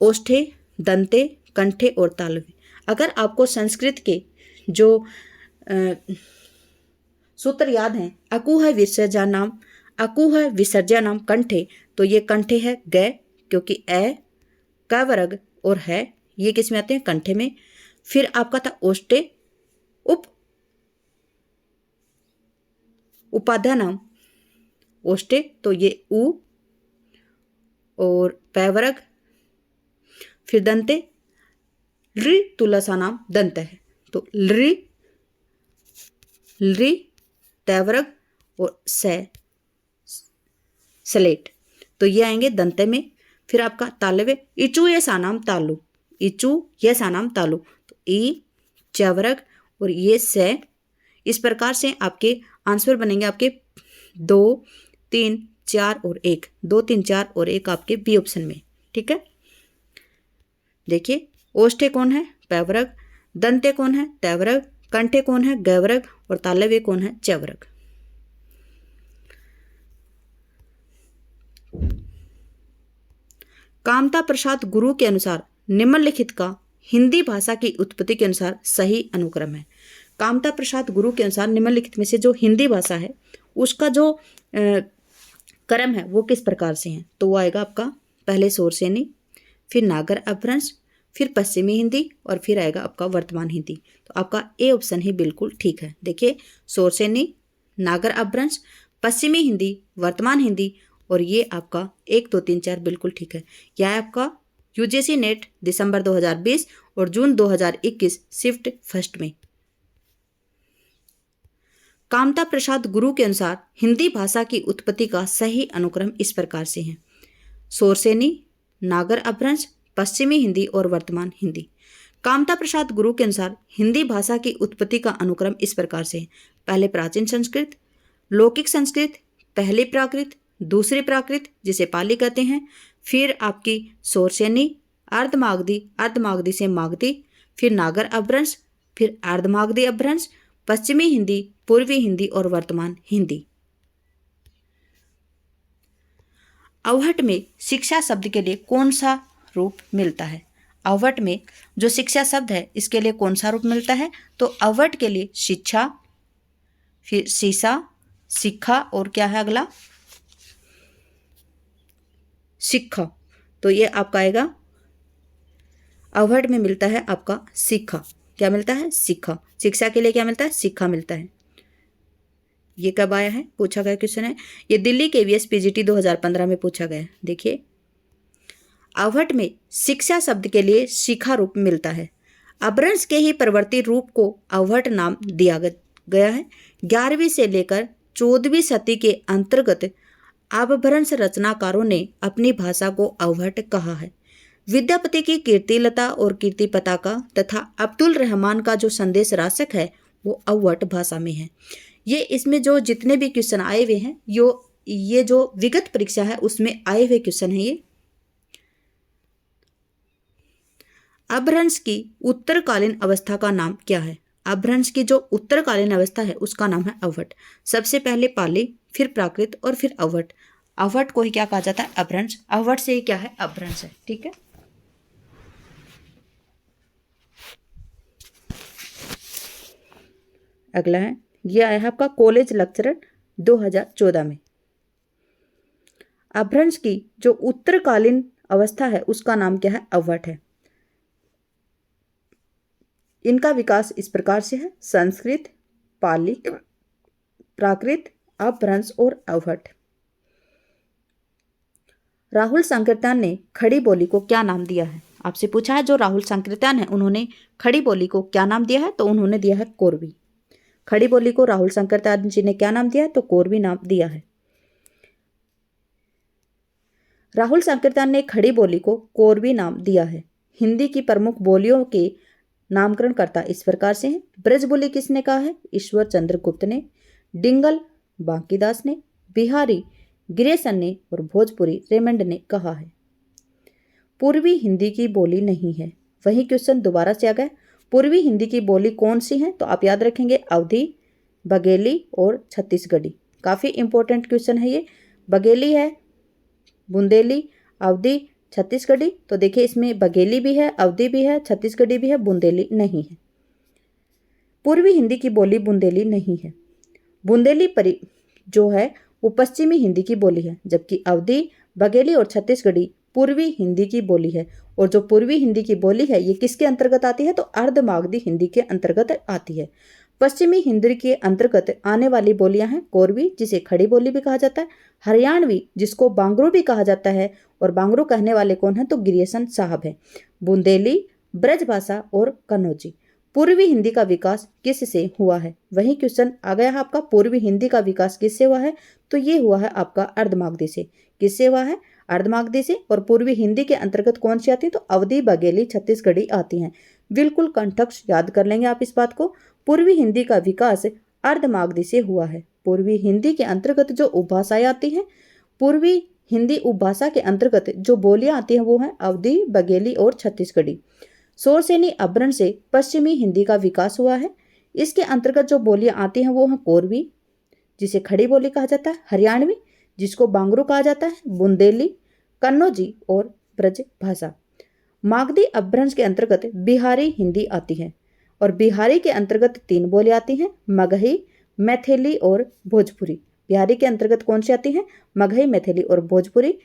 [SPEAKER 1] ओष्ठे, दंते, कंठे और तालव्य। अगर आपको संस्कृत के जो सूत्र याद हैं, अकुह विसर्जनाम कंठे, तो ये कंठे है ग, क्योंकि ए, क वर्ग और है ये किस में आते हैं, कंठे में। फिर आपका था ओष्टे, उपाध्याय नाम ओष्टे, तो ये उ और पै वर्ग। फिर दंते, लृ तुलसा नाम दंत है, तो लृ, लृ तै वर्ग और स्लेट, तो ये आएंगे दंते में। फिर आपका तालव्य, इचू ये सा नाम तालु, इचू ये सा नाम तालु, तो ई च वर्ग और ये से। इस प्रकार से आपके आंसर बनेंगे आपके 2, 3, 4 और 1, 2, 3, 4 और 1 आपके बी ऑप्शन में। ठीक है, देखिए ओष्ठे कौन है, पै वर्ग, दंते कौन है, तै वर्ग, कंठे कौन है, ग वर्ग और तालव्य कौन है, च वर्ग। कामता प्रसाद गुरु के अनुसार निम्नलिखित का हिंदी भाषा की उत्पत्ति के अनुसार सही अनुक्रम है। कामता प्रसाद गुरु के अनुसार निम्नलिखित में से जो हिंदी भाषा है उसका जो क्रम है वो किस प्रकार से है, तो वो आएगा आपका पहले सोरसेनी, फिर नागर अपभ्रंश, फिर पश्चिमी हिंदी और फिर आएगा आपका वर्तमान हिंदी। तो आपका ए ऑप्शन ही बिल्कुल ठीक है। देखिए सोरसेनी, नागर अपभ्रंश, पश्चिमी हिंदी, वर्तमान हिंदी और ये आपका 1, 2, 3, 4 बिल्कुल ठीक है। यह है आपका यूजीसी नेट दिसंबर 2020 और जून 2021 शिफ्ट फर्स्ट में। कामता प्रसाद गुरु के अनुसार हिंदी भाषा की उत्पत्ति का सही अनुक्रम इस प्रकार से है, सोरसेनी, नागर अपभ्रंश, पश्चिमी हिंदी और वर्तमान हिंदी। कामता प्रसाद गुरु के अनुसार हिंदी भाषा की उत्पत्ति का अनुक्रम इस प्रकार से है, पहले प्राचीन संस्कृत, लौकिक संस्कृत, पहली प्राकृत, दूसरी प्राकृत जिसे पाली कहते हैं, फिर आपकी सोरसेनी, अर्धमागधी, अर्धमागधी से मागधी, फिर नागर अपभ्रंश, फिर अर्धमागधी अपभ्रंश, पश्चिमी हिंदी, पूर्वी हिंदी और वर्तमान हिंदी। अवहट में शिक्षा शब्द के लिए कौन सा रूप मिलता है? अवहट में जो शिक्षा शब्द है इसके लिए कौन सा रूप मिलता है? तो अवहट के लिए शिक्षा, फिर सीसा, शिक्षा और क्या है अगला, शिक्षा। तो ये आपका आएगा अवहट में मिलता है आपका शिक्षा। क्या मिलता है? शिक्षा। शिक्षा के लिए क्या मिलता है? शिक्षा मिलता है। ये कब आया है? पूछा गया क्वेश्चन है, ये दिल्ली KVS PGT 2015 में पूछा गया। देखिए अवहट में शिक्षा शब्द के लिए शिखा रूप मिलता है। अपभ्रंश के ही प्रवर्ती रूप को अवहट नाम दिया गया है। 11वीं से लेकर 14वीं सदी के अंतर्गत अपभ्रंश रचनाकारों ने अपनी भाषा को अवहट कहा है। विद्यापति की कीर्तिलता और कीर्ति पताका तथा अब्दुल रहमान का जो संदेश राशक है वो अवहट भाषा में है। ये इसमें जो जितने भी क्वेश्चन आए हुए हैं ये जो विगत परीक्षा है उसमें आए हुए क्वेश्चन है ये। अपभ्रंश की उत्तरकालीन अवस्था का नाम क्या है? अपभ्रंश की जो उत्तरकालीन अवस्था है उसका नाम है अवहट। सबसे पहले पाली, फिर प्राकृत और फिर अवहट। अवहट को ही क्या कहा जाता है? अपभ्रंश। अवहट से ही क्या है? अपभ्रंश है। ठीक है, अगला है, यह आया है आपका कॉलेज लेक्चरर 2014 में। अपभ्रंश की जो उत्तरकालीन अवस्था है उसका नाम क्या है? अवहट है। इनका विकास इस प्रकार से है, संस्कृत, पाली, प्राकृत, अपभ्रंश और अवहट। राहुल संकीर्तन ने खड़ी बोली को क्या नाम दिया है? आपसे पूछा है जो राहुल संकीर्तन है उन्होंने खड़ी बोली को क्या नाम दिया है? तो उन्होंने दिया है कोरवी। खड़ी बोली को राहुल संकीर्तन जी ने क्या नाम दिया है? तो कोरवी नाम दिया है। राहुल संकीर्तन ने खड़ी बोली को कोरवी नाम दिया है। हिंदी की प्रमुख बोलियों के नामकरण करता इस प्रकार से है। ब्रज बोली किसने कहा है? ईश्वर चंद्र गुप्त ने। डिंगल बांकीदास ने। बिहारी गिरेसन ने और भोजपुरी रेमंड ने कहा है। पूर्वी हिंदी की बोली नहीं है। वही क्वेश्चन दोबारा से आ गया, पूर्वी हिंदी की बोली कौन सी है? तो आप याद रखेंगे अवधी, बघेली और छत्तीसगढ़ी। काफ़ी इंपॉर्टेंट क्वेश्चन है ये। बघेली है, बुंदेली, अवधी, छत्तीसगढ़ी। तो देखिए इसमें बघेली भी है, अवधी भी है, छत्तीसगढ़ी भी है, बुंदेली नहीं है। पूर्वी हिंदी की बोली बुंदेली नहीं है। बुंदेली जो है वो पश्चिमी हिंदी की बोली है, जबकि अवधी, बघेली और छत्तीसगढ़ी पूर्वी हिंदी की बोली है। और जो पूर्वी हिंदी की बोली है ये किसके अंतर्गत आती है? तो अर्धमागधी हिंदी के अंतर्गत आती है। पश्चिमी हिंदी के अंतर्गत आने वाली बोलियां हैं कोरवी, जिसे खड़ी बोली भी कहा जाता है, हरियाणवी जिसको बांगरू भी कहा जाता है, और बांगरू कहने वाले कौन है? तो गिरियसन साहब है, बुंदेली, ब्रजभाषा और कन्नौजी। पूर्वी हिंदी का विकास किससे हुआ है? वही क्वेश्चन आ गया है आपका, पूर्वी हिंदी का विकास किससे हुआ है? तो ये हुआ है आपका अर्धमागधी से। किससे हुआ है? अर्धमागधी से। और पूर्वी हिंदी के अंतर्गत कौन सी आती है? तो अवधी, बघेली, छत्तीसगढ़ी आती हैं। बिल्कुल कंठस्थ याद कर लेंगे आप इस बात को। पूर्वी हिंदी का विकास अर्धमागधी से हुआ है। पूर्वी हिंदी के अंतर्गत जो उपभाषाएं आती हैं, पूर्वी हिंदी उपभाषा के अंतर्गत जो बोलियां आती हैं वो हैं अवधी, बघेली और छत्तीसगढ़ी। शोरसेनी अपभ्रंश से पश्चिमी हिंदी का विकास हुआ है। इसके अंतर्गत जो बोलियां आती हैं वो हैं कोरवी, जिसे खड़ी बोली कहा जाता है, हरियाणवी जिसको बांगरू कहा जाता है, बुंदेली, कन्नौजी और ब्रज भाषा। मागधी अपभ्रंश के अंतर्गत बिहारी हिंदी आती है। और बिहारी के अंतर्गत 3 बोली आती हैं, मगही, मैथिली और भोजपुरी। बिहारी के अंतर्गत कौन सी आती हैं? मगही, मैथिली और भोजपुरी।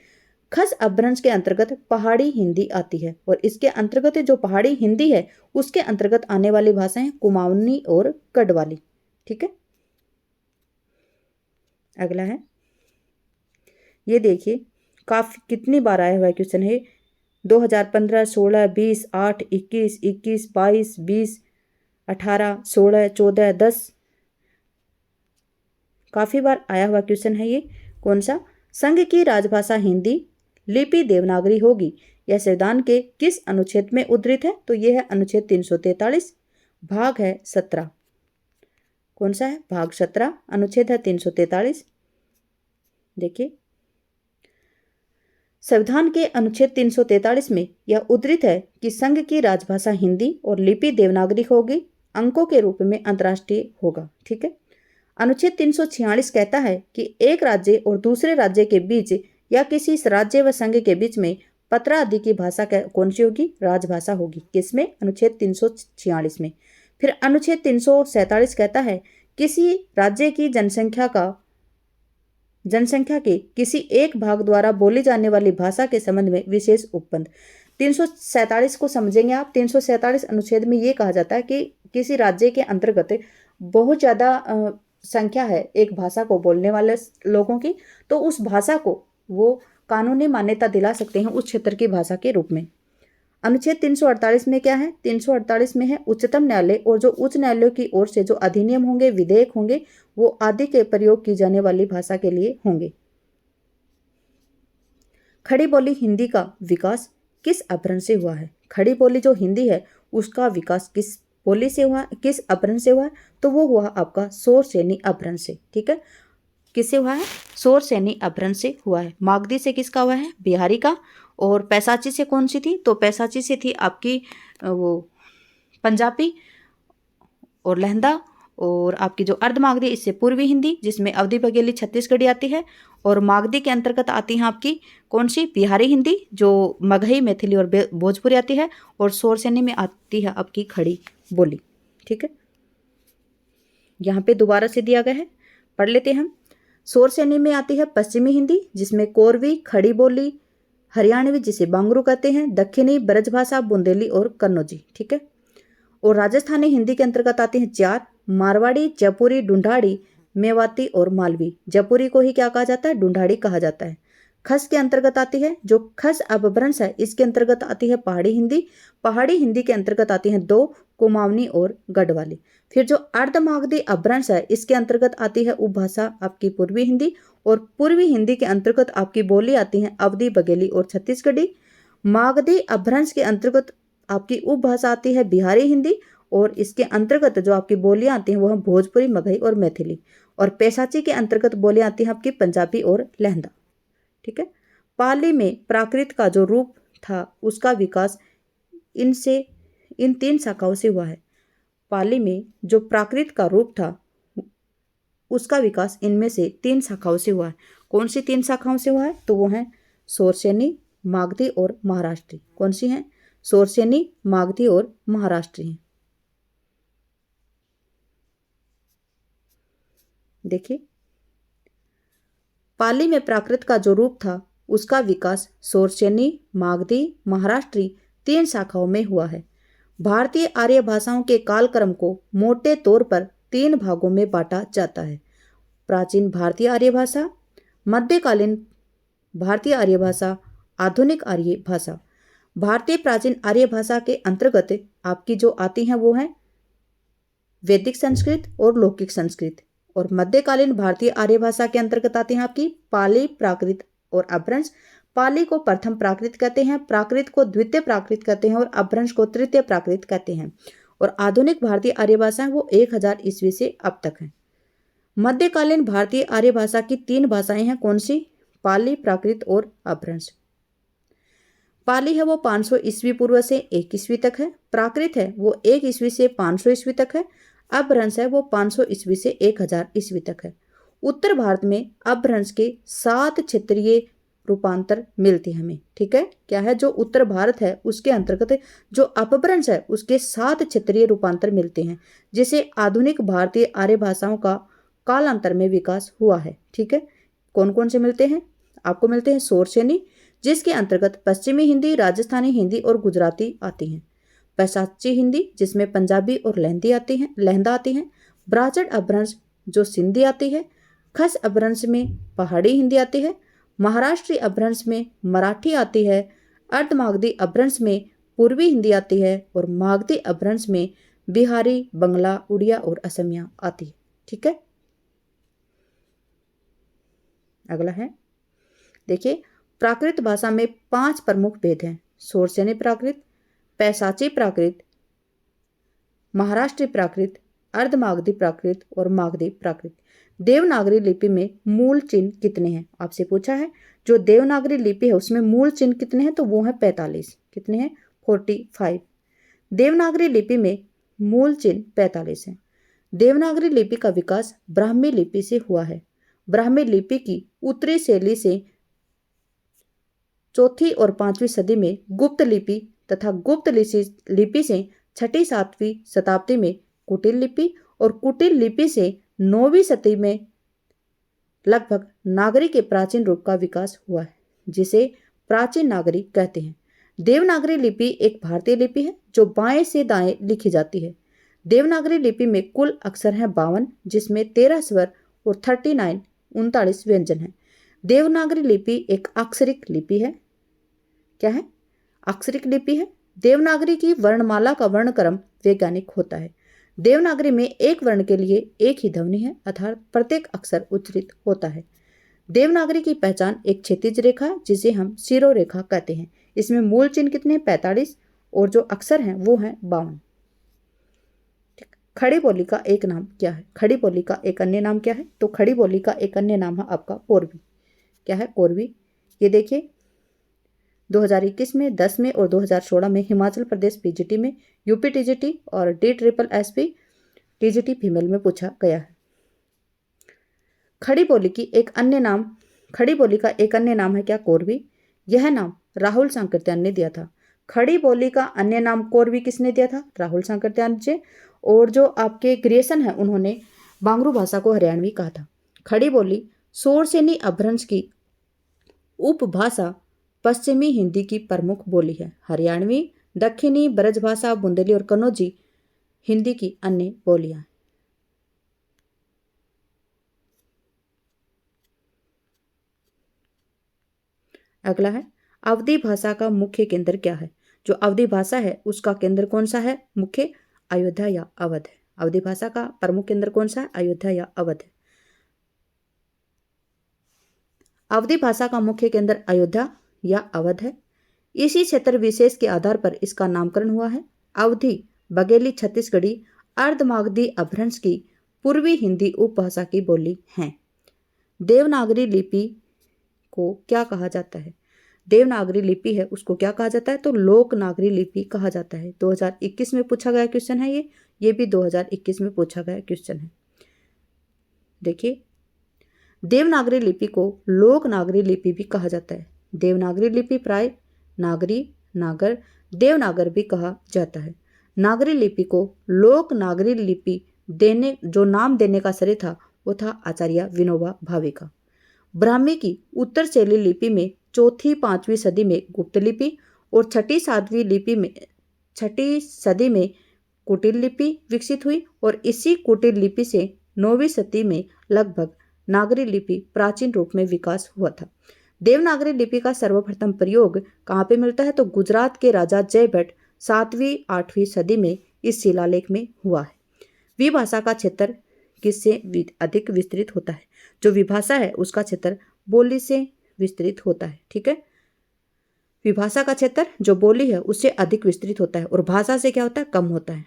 [SPEAKER 1] खस अपभ्रंश के अंतर्गत पहाड़ी हिंदी आती है। और इसके अंतर्गत जो पहाड़ी हिंदी है उसके अंतर्गत आने वाली भाषाएं कुमाऊनी और गढ़वाली। ठीक है, अगला है, ये देखिए काफी कितनी बार आया हुआ है क्वेश्चन है। 2015, 16, 20, 8, 21, 21, 22, 20, 18, 16, 14, 10, काफी बार आया हुआ क्वेश्चन है ये। कौन सा? संघ की राजभाषा हिंदी, लिपि देवनागरी होगी, यह संविधान के किस अनुच्छेद में उद्धृत है? तो यह है अनुच्छेद 343, भाग है 17। कौन सा है? भाग 17, अनुच्छेद है 343। देखिए संविधान के अनुच्छेद 343 में यह उद्धृत है कि संघ की राजभाषा हिंदी और लिपि देवनागरी होगी, अंकों के रूप में अंतर्राष्ट्रीय होगा। ठीक है। अनुच्छेद 346 कहता है कि एक राज्य और दूसरे राज्य के बीच या किसी राज्य व संघ के बीच में पत्र आदि की भाषा कौन सी होगी? राजभाषा होगी। किसमें? अनुच्छेद 346 में। फिर अनुच्छेद 347 कहता है किसी राज्य की जनसंख्या के किसी एक भाग द्वारा बोली जाने वाली भाषा के संबंध में विशेष उपबंध। 347 को समझेंगे आप। 347 अनुच्छेद में ये कहा जाता है कि किसी राज्य के अंतर्गत बहुत ज़्यादा संख्या है एक भाषा को बोलने वाले लोगों की, तो उस भाषा को वो कानूनी मान्यता दिला सकते हैं उस क्षेत्र की भाषा के रूप में। अनुच्छेद 348 में क्या है? 348 में है उच्चतम न्यायालय और जो उच्च न्यायालय की ओर से जो अधिनियम होंगे, विधेयक होंगे, वो आदि के प्रयोग की जाने वाली भाषा के लिए होंगे। खड़ी बोली हिंदी का विकास किस अपभ्रंश से हुआ है? खड़ी बोली जो हिंदी है उसका विकास किस बोली से हुआ, किस अपभ्रंश से हुआ है? तो वो हुआ आपका शोरसेनी अपभ्रंश से। ठीक है, किससे हुआ है? शोरसेनी अपभ्रंश से हुआ है। मागधी से किसका हुआ है? बिहारी का। और पैसाची से कौन सी थी? तो पैसाची से थी आपकी वो पंजाबी और लहंदा। और आपकी जो अर्धमागधी इससे पूर्वी हिंदी जिसमें अवधी, बघेली, छत्तीसगढ़ी आती है। और मागधी के अंतर्गत आती हैं आपकी कौन सी? बिहारी हिंदी जो मगही, मैथिली और भोजपुरी आती है। और शोरसेनी में आती है आपकी खड़ी बोली। ठीक है, यहाँ पे दोबारा से दिया गया है, पढ़ लेते हैं हम। शोरसेनी में आती है पश्चिमी हिंदी जिसमें कोरवी, खड़ी बोली, हरियाणवी जिसे बांगरू कहते हैं, दक्षिणी ब्रजभाषा, बुंदेली और कन्नौजी। ठीक है। और राजस्थानी हिंदी के अंतर्गत आते हैं 4, मारवाड़ी, जयपुरी, ढूंढाड़ी, मेवाती और मालवी। जयपुरी को ही क्या कहा जाता है? ढूंढाड़ी कहा जाता है। खस के अंतर्गत आती है जो खस अपभ्रंश है, इसके अंतर्गत आती है पहाड़ी हिंदी। पहाड़ी हिंदी के अंतर्गत आती हैं 2, कुमाऊनी और गढ़वाली। फिर जो अर्धमागधी अपभ्रंश है इसके अंतर्गत आती है उपभाषा आपकी पूर्वी हिंदी। और पूर्वी हिंदी के अंतर्गत आपकी बोली आती है अवधी, बघेली और छत्तीसगढ़ी। मागधी अपभ्रंश के अंतर्गत आपकी उपभाषा आती है बिहारी हिंदी। और इसके अंतर्गत जो आपकी बोलियां आती हैं वो है भोजपुरी, मगही और मैथिली। और पैसाची के अंतर्गत बोलियां आती हैं आपकी पंजाबी और लहंदा। ठीक है। पाली में प्राकृत का जो रूप था उसका विकास इन 3 शाखाओं से हुआ है। पाली में जो प्राकृत का रूप था उसका विकास इनमें से 3 शाखाओं से हुआ है। कौन सी 3 शाखाओं से हुआ है? तो वो है शोरसेनी, मागधी और महाराष्ट्री। कौन सी हैं? शोरसेनी, मागधी और महाराष्ट्री हैं। देखिए पाली में प्राकृत का जो रूप था उसका विकास सोरसेनी, मागधी, महाराष्ट्री 3 शाखाओं में हुआ है। भारतीय आर्य भाषाओं के कालक्रम को मोटे तौर पर 3 भागों में बांटा जाता है। प्राचीन भारतीय आर्य भाषा, मध्यकालीन भारतीय आर्य भाषा, आधुनिक आर्य भाषा। भारतीय प्राचीन आर्य भाषा के अंतर्गत आपकी जो आती हैं वो हैं वैदिक संस्कृत और लौकिक संस्कृत। और मध्यकालीन भारतीय आर्य भाषा के अंतर्गत आती हैं आपकी पाली, प्राकृत और अपभ्रंश। पाली को प्रथम प्राकृत कहते हैं, प्राकृत को द्वितीय प्राकृत कहते हैं और अपभ्रंश को तृतीय प्राकृत कहते हैं। और आधुनिक भारतीय आर्य भाषा वो 1000 ईस्वी से अब तक है। मध्यकालीन भारतीय आर्य भाषा की 3 भाषाएं हैं, कौन सी? पाली, प्राकृत और अपभ्रंश। पाली है वो 500 ईस्वी पूर्व से 1 ईस्वी तक है। प्राकृत है वो 1 ईस्वी से 500 ईस्वी तक है। अपभ्रंश है वो 500 ईस्वी से 1000 ईस्वी तक है। उत्तर भारत में अपभ्रंश के 7 क्षेत्रीय रूपांतर मिलते हैं हमें। ठीक है, क्या है? जो उत्तर भारत है उसके अंतर्गत जो अपभ्रंश है उसके 7 क्षेत्रीय रूपांतर मिलते हैं, जिसे आधुनिक भारतीय आर्य भाषाओं का कालांतर में विकास हुआ है। ठीक है, कौन कौन से मिलते हैं? आपको मिलते हैं सोरसेनी, जिसके अंतर्गत पश्चिमी हिंदी, राजस्थानी हिंदी और गुजराती आती हैं। पैशाची हिंदी, जिसमें पंजाबी और लहंदा आती हैं। ब्राह्मण अपभ्रंश जो सिंधी आती है। खस अपभ्रंश में पहाड़ी हिंदी आती है। महाराष्ट्री अपभ्रंश में मराठी आती है। अर्धमागधी अपभ्रंश में पूर्वी हिंदी आती है और मागधी अपभ्रंश में बिहारी, बंगला, उड़िया और असमिया आती है। ठीक है, अगला है, देखिए प्राकृत भाषा में 5 प्रमुख भेद हैं। सोरसेनी प्राकृत, पैशाची प्राकृत, महाराष्ट्री प्राकृत, अर्धमागधी प्राकृत और मागधी प्राकृत। देवनागरी लिपि में मूल चिन्ह कितने हैं? आपसे पूछा है। जो देवनागरी लिपि है उसमें मूल चिन्ह कितने हैं? तो वो है 45। कितने हैं? 45। देवनागरी लिपि में मूल चिन्ह 45 हैं। देवनागरी लिपि का विकास ब्राह्मी लिपि से हुआ है। ब्राह्मी लिपि की उत्तरी शैली से 4वीं और 5वीं सदी में गुप्त लिपि तथा गुप्त लिपि से 6वीं-7वीं शताब्दी में कुटिल लिपि और कुटिल लिपि से 9वीं सदी में लगभग नागरी के प्राचीन रूप का विकास हुआ है, जिसे प्राचीन नागरी कहते हैं। देवनागरी लिपि एक भारतीय लिपि है जो बाएं से दाएं लिखी जाती है। देवनागरी लिपि में कुल अक्षर हैं 52, जिसमें 13 स्वर और 39 व्यंजन हैं। देवनागरी लिपि एक अक्षरिक लिपि है। क्या है? अक्षरिक लिपि है। देवनागरी की वर्णमाला का वर्णक्रम वैज्ञानिक होता है। देवनागरी में एक वर्ण के लिए एक ही ध्वनि है, अर्थात प्रत्येक अक्षर उच्चारित होता है। देवनागरी की पहचान एक क्षैतिज रेखा जिसे हम शिरोरेखा कहते हैं। इसमें मूल चिन्ह कितने? 45 और जो अक्षर हैं वो हैं 52। खड़ी बोली का एक नाम क्या है? खड़ी बोली का एक अन्य नाम क्या है? तो खड़ी बोली का एक अन्य नाम है आपका कोरवी। क्या है? कोरवी। ये देखिए 2021 में, 10 में और 2016 में हिमाचल प्रदेश पीजीटी में, यूपी टीजीटी और DSSS टीजीटी फीमेल में पूछा गया है। खड़ी बोली का एक अन्य नाम है क्या? कोरवी। यह नाम राहुल सांकृत्यायन ने दिया था। खड़ी बोली का अन्य नाम कोरवी किसने दिया था? राहुल सांकृत्यायन जी। और जो आपके ग्रेसन है उन्होंने बांगरू भाषा को हरियाणवी कहा था। खड़ी बोली सोरसेनी अपभ्रंश की उपभाषा पश्चिमी हिंदी की प्रमुख बोली है। हरियाणवी, दक्षिणी, ब्रजभाषा, बुंदेली और कन्नौजी हिंदी की अन्य बोलियां हैं। अगला है, अवधी भाषा का मुख्य केंद्र क्या है? जो अवधी भाषा है उसका केंद्र कौन सा है? मुख्य अयोध्या या अवध है। अवधी भाषा का प्रमुख केंद्र कौन सा है? अयोध्या या अवध है। अवधी भाषा का मुख्य केंद्र अयोध्या या अवध है। इसी क्षेत्र विशेष के आधार पर इसका नामकरण हुआ है। अवधी बघेली छत्तीसगढ़ी अर्धमागधी अपभ्रंश की पूर्वी हिंदी उपभाषा की बोली है। देवनागरी लिपि को क्या कहा जाता है? देवनागरी लिपि है उसको क्या कहा जाता है? तो लोकनागरी लिपि कहा जाता है। 2021 में पूछा गया क्वेश्चन है ये भी 2021 में पूछा गया क्वेश्चन है। देखिए देवनागरी लिपि को लोकनागरी लिपि भी कहा जाता है। देवनागरी लिपि प्राय नागरी, नागर, देवनागर भी कहा जाता है। नागरी लिपि को लोकनागरी लिपि जो नाम देने का श्रेय था वो था आचार्य विनोबा भावे का। ब्राह्मी की उत्तर शैली लिपि में चौथी 5वीं सदी में गुप्त लिपि और छठी सदी में कुटिल लिपि विकसित हुई और इसी कुटिल लिपि से 9वीं सदी में लगभग नागरी लिपि प्राचीन रूप में विकास हुआ था। देवनागरी लिपि का सर्वप्रथम प्रयोग कहाँ पे मिलता है? तो गुजरात के राजा जयभट्ट 7वीं 8वीं सदी में इस शिलालेख में हुआ है। विभाषा का क्षेत्र किससे अधिक विस्तृत होता है? जो विभाषा है उसका क्षेत्र बोली से विस्तृत होता है। ठीक है, विभाषा का क्षेत्र जो बोली है उससे अधिक विस्तृत होता है और भाषा से क्या होता है? कम होता है।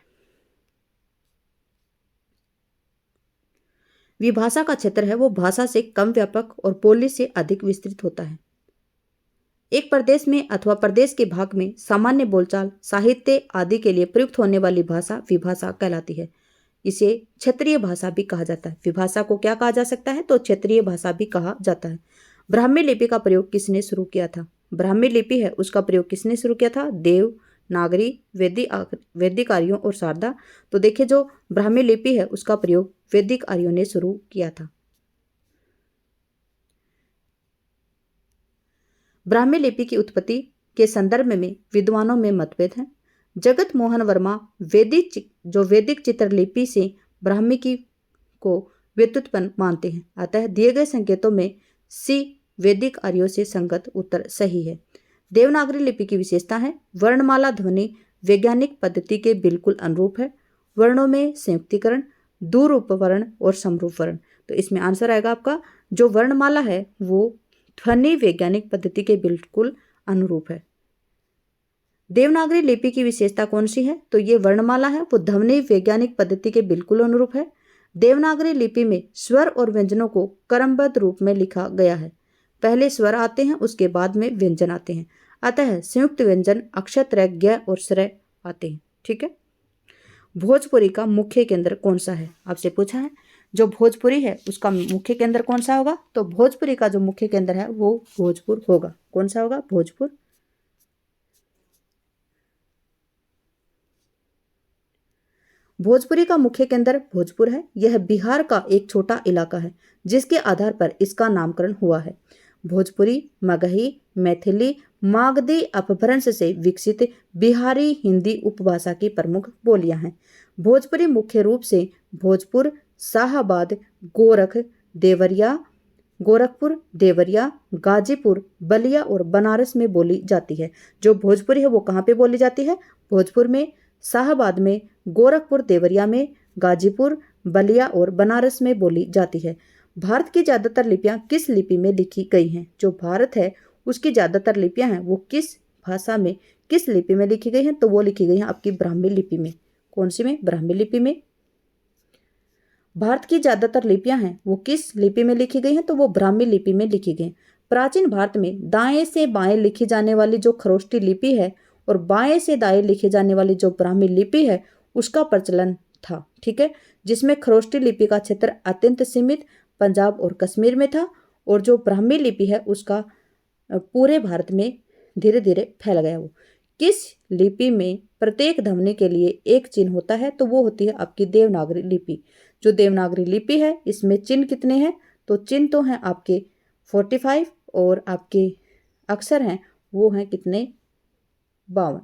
[SPEAKER 1] विभाषा का क्षेत्र है वो भाषा से कम व्यापक और बोली से अधिक विस्तृत होता है। एक प्रदेश में अथवा प्रदेश के भाग में सामान्य बोलचाल, साहित्य आदि के लिए प्रयुक्त होने वाली भाषा विभाषा कहलाती है। इसे क्षेत्रीय भाषा भी कहा जाता है। विभाषा को क्या कहा जा सकता है? तो क्षेत्रीय भाषा भी कहा जाता है। ब्राह्मी लिपि का प्रयोग किसने शुरू किया था? ब्राह्मी लिपि है उसका प्रयोग किसने शुरू किया था? देवनागरी, वैदिक आर्यों और शारदा। तो देखिए, जो ब्राह्मी लिपि है उसका प्रयोग वैदिक आर्यों ने शुरू किया था। ब्राह्मी लिपि की उत्पत्ति के संदर्भ में विद्वानों में मतभेद है। जगत मोहन वर्मा वैदिक चित्रलिपि से ब्राह्मी की को व्युत्पन्न मानते हैं। अतः दिए गए संकेतों में सी वैदिक आर्यों से संगत उत्तर सही है। देवनागरी लिपि की विशेषता है वर्णमाला ध्वनि वैज्ञानिक पद्धति के बिल्कुल अनुरूप है। वर्णों में संयुक्तीकरण, दूरूप वर्ण और समरूप वर्ण। तो इसमें आंसर आएगा आपका जो वर्णमाला है वो ध्वनि वैज्ञानिक पद्धति के बिल्कुल अनुरूप है। देवनागरी लिपि की विशेषता कौन सी है? तो ये वर्णमाला है वो ध्वनि वैज्ञानिक पद्धति के बिल्कुल अनुरूप है। देवनागरी लिपि में स्वर और व्यंजनों को क्रमबद्ध रूप में लिखा गया है। पहले स्वर आते हैं उसके बाद में व्यंजन आते हैं। अतः संयुक्त व्यंजन अक्षत्रय, ज्ञ और श्रय आते हैं। ठीक है, भोजपुरी का मुख्य केंद्र कौन सा है? आपसे पूछा है। जो भोजपुरी है उसका मुख्य केंद्र कौन सा होगा? तो भोजपुरी का जो मुख्य केंद्र है वो भोजपुर होगा। कौन सा होगा? भोजपुर। भोजपुरी का मुख्य केंद्र भोजपुर है। यह बिहार का एक छोटा इलाका है जिसके आधार पर इसका नामकरण हुआ है। भोजपुरी, मगही, मैथिली, मागधी अपभ्रंश से विकसित बिहारी हिंदी उपभाषा की प्रमुख बोलियां हैं। भोजपुरी मुख्य रूप से भोजपुर, शाहाबाद, गोरखपुर, देवरिया, गाजीपुर, बलिया और बनारस में बोली जाती है। जो भोजपुरी है वो कहाँ पे बोली जाती है? भोजपुर में, शाहाबाद में, गोरखपुर, देवरिया में, गाजीपुर, बलिया और बनारस में बोली जाती है। भारत की ज़्यादातर लिपियाँ किस लिपि में लिखी गई हैं? जो भारत है उसकी ज़्यादातर लिपियाँ हैं वो किस भाषा में, किस लिपि में लिखी गई हैं? तो वो लिखी गई हैं आपकी ब्राह्मी लिपि में। कौन सी में? ब्राह्मी लिपि में। भारत की ज़्यादातर लिपियाँ हैं वो किस लिपि में लिखी गई हैं? तो वो ब्राह्मी लिपि में लिखी गई। प्राचीन भारत में दाएं से बाएं लिखी जाने वाली जो खरोष्टी लिपि है और बाएं से दाएं लिखी जाने वाली जो ब्राह्मी लिपि है उसका प्रचलन था। ठीक है, जिसमें खरोष्टी लिपि का क्षेत्र अत्यंत सीमित पंजाब और कश्मीर में था और जो ब्राह्मी लिपि है उसका पूरे भारत में धीरे धीरे फैल गया। वो किस लिपि में प्रत्येक ध्वनि के लिए एक चिन्ह होता है? तो वो होती है आपकी देवनागरी लिपि। जो देवनागरी लिपि है इसमें चिन्ह कितने हैं? तो चिन्ह तो हैं आपके 45 और आपके अक्षर हैं वो हैं कितने? 52।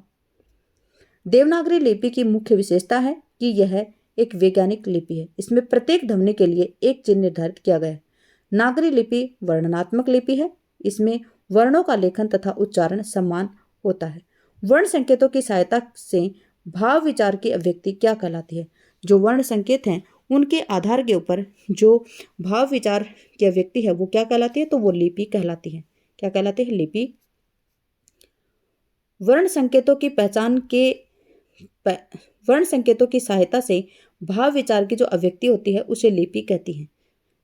[SPEAKER 1] देवनागरी लिपि की मुख्य विशेषता है कि यह एक वैज्ञानिक लिपि है। इसमें प्रत्येक ध्वनि के लिए एक चिन्ह निर्धारित किया गया है। नागरी लिपि वर्णनात्मक लिपि है। इसमें वर्णों का लेखन तथा उच्चारण समान होता है। वर्ण संकेतों की सहायता से भाव विचार की अभिव्यक्ति क्या कहलाती है? जो वर्ण संकेत हैं उनके आधार के ऊपर जो भाव विचार की अभिव्यक्ति है वो क्या कहलाती है? तो वो लिपि कहलाती है। क्या कहलाती है? लिपि। वर्ण संकेतों की सहायता से भाव विचार की जो अभिव्यक्ति होती है उसे लिपि कहती है,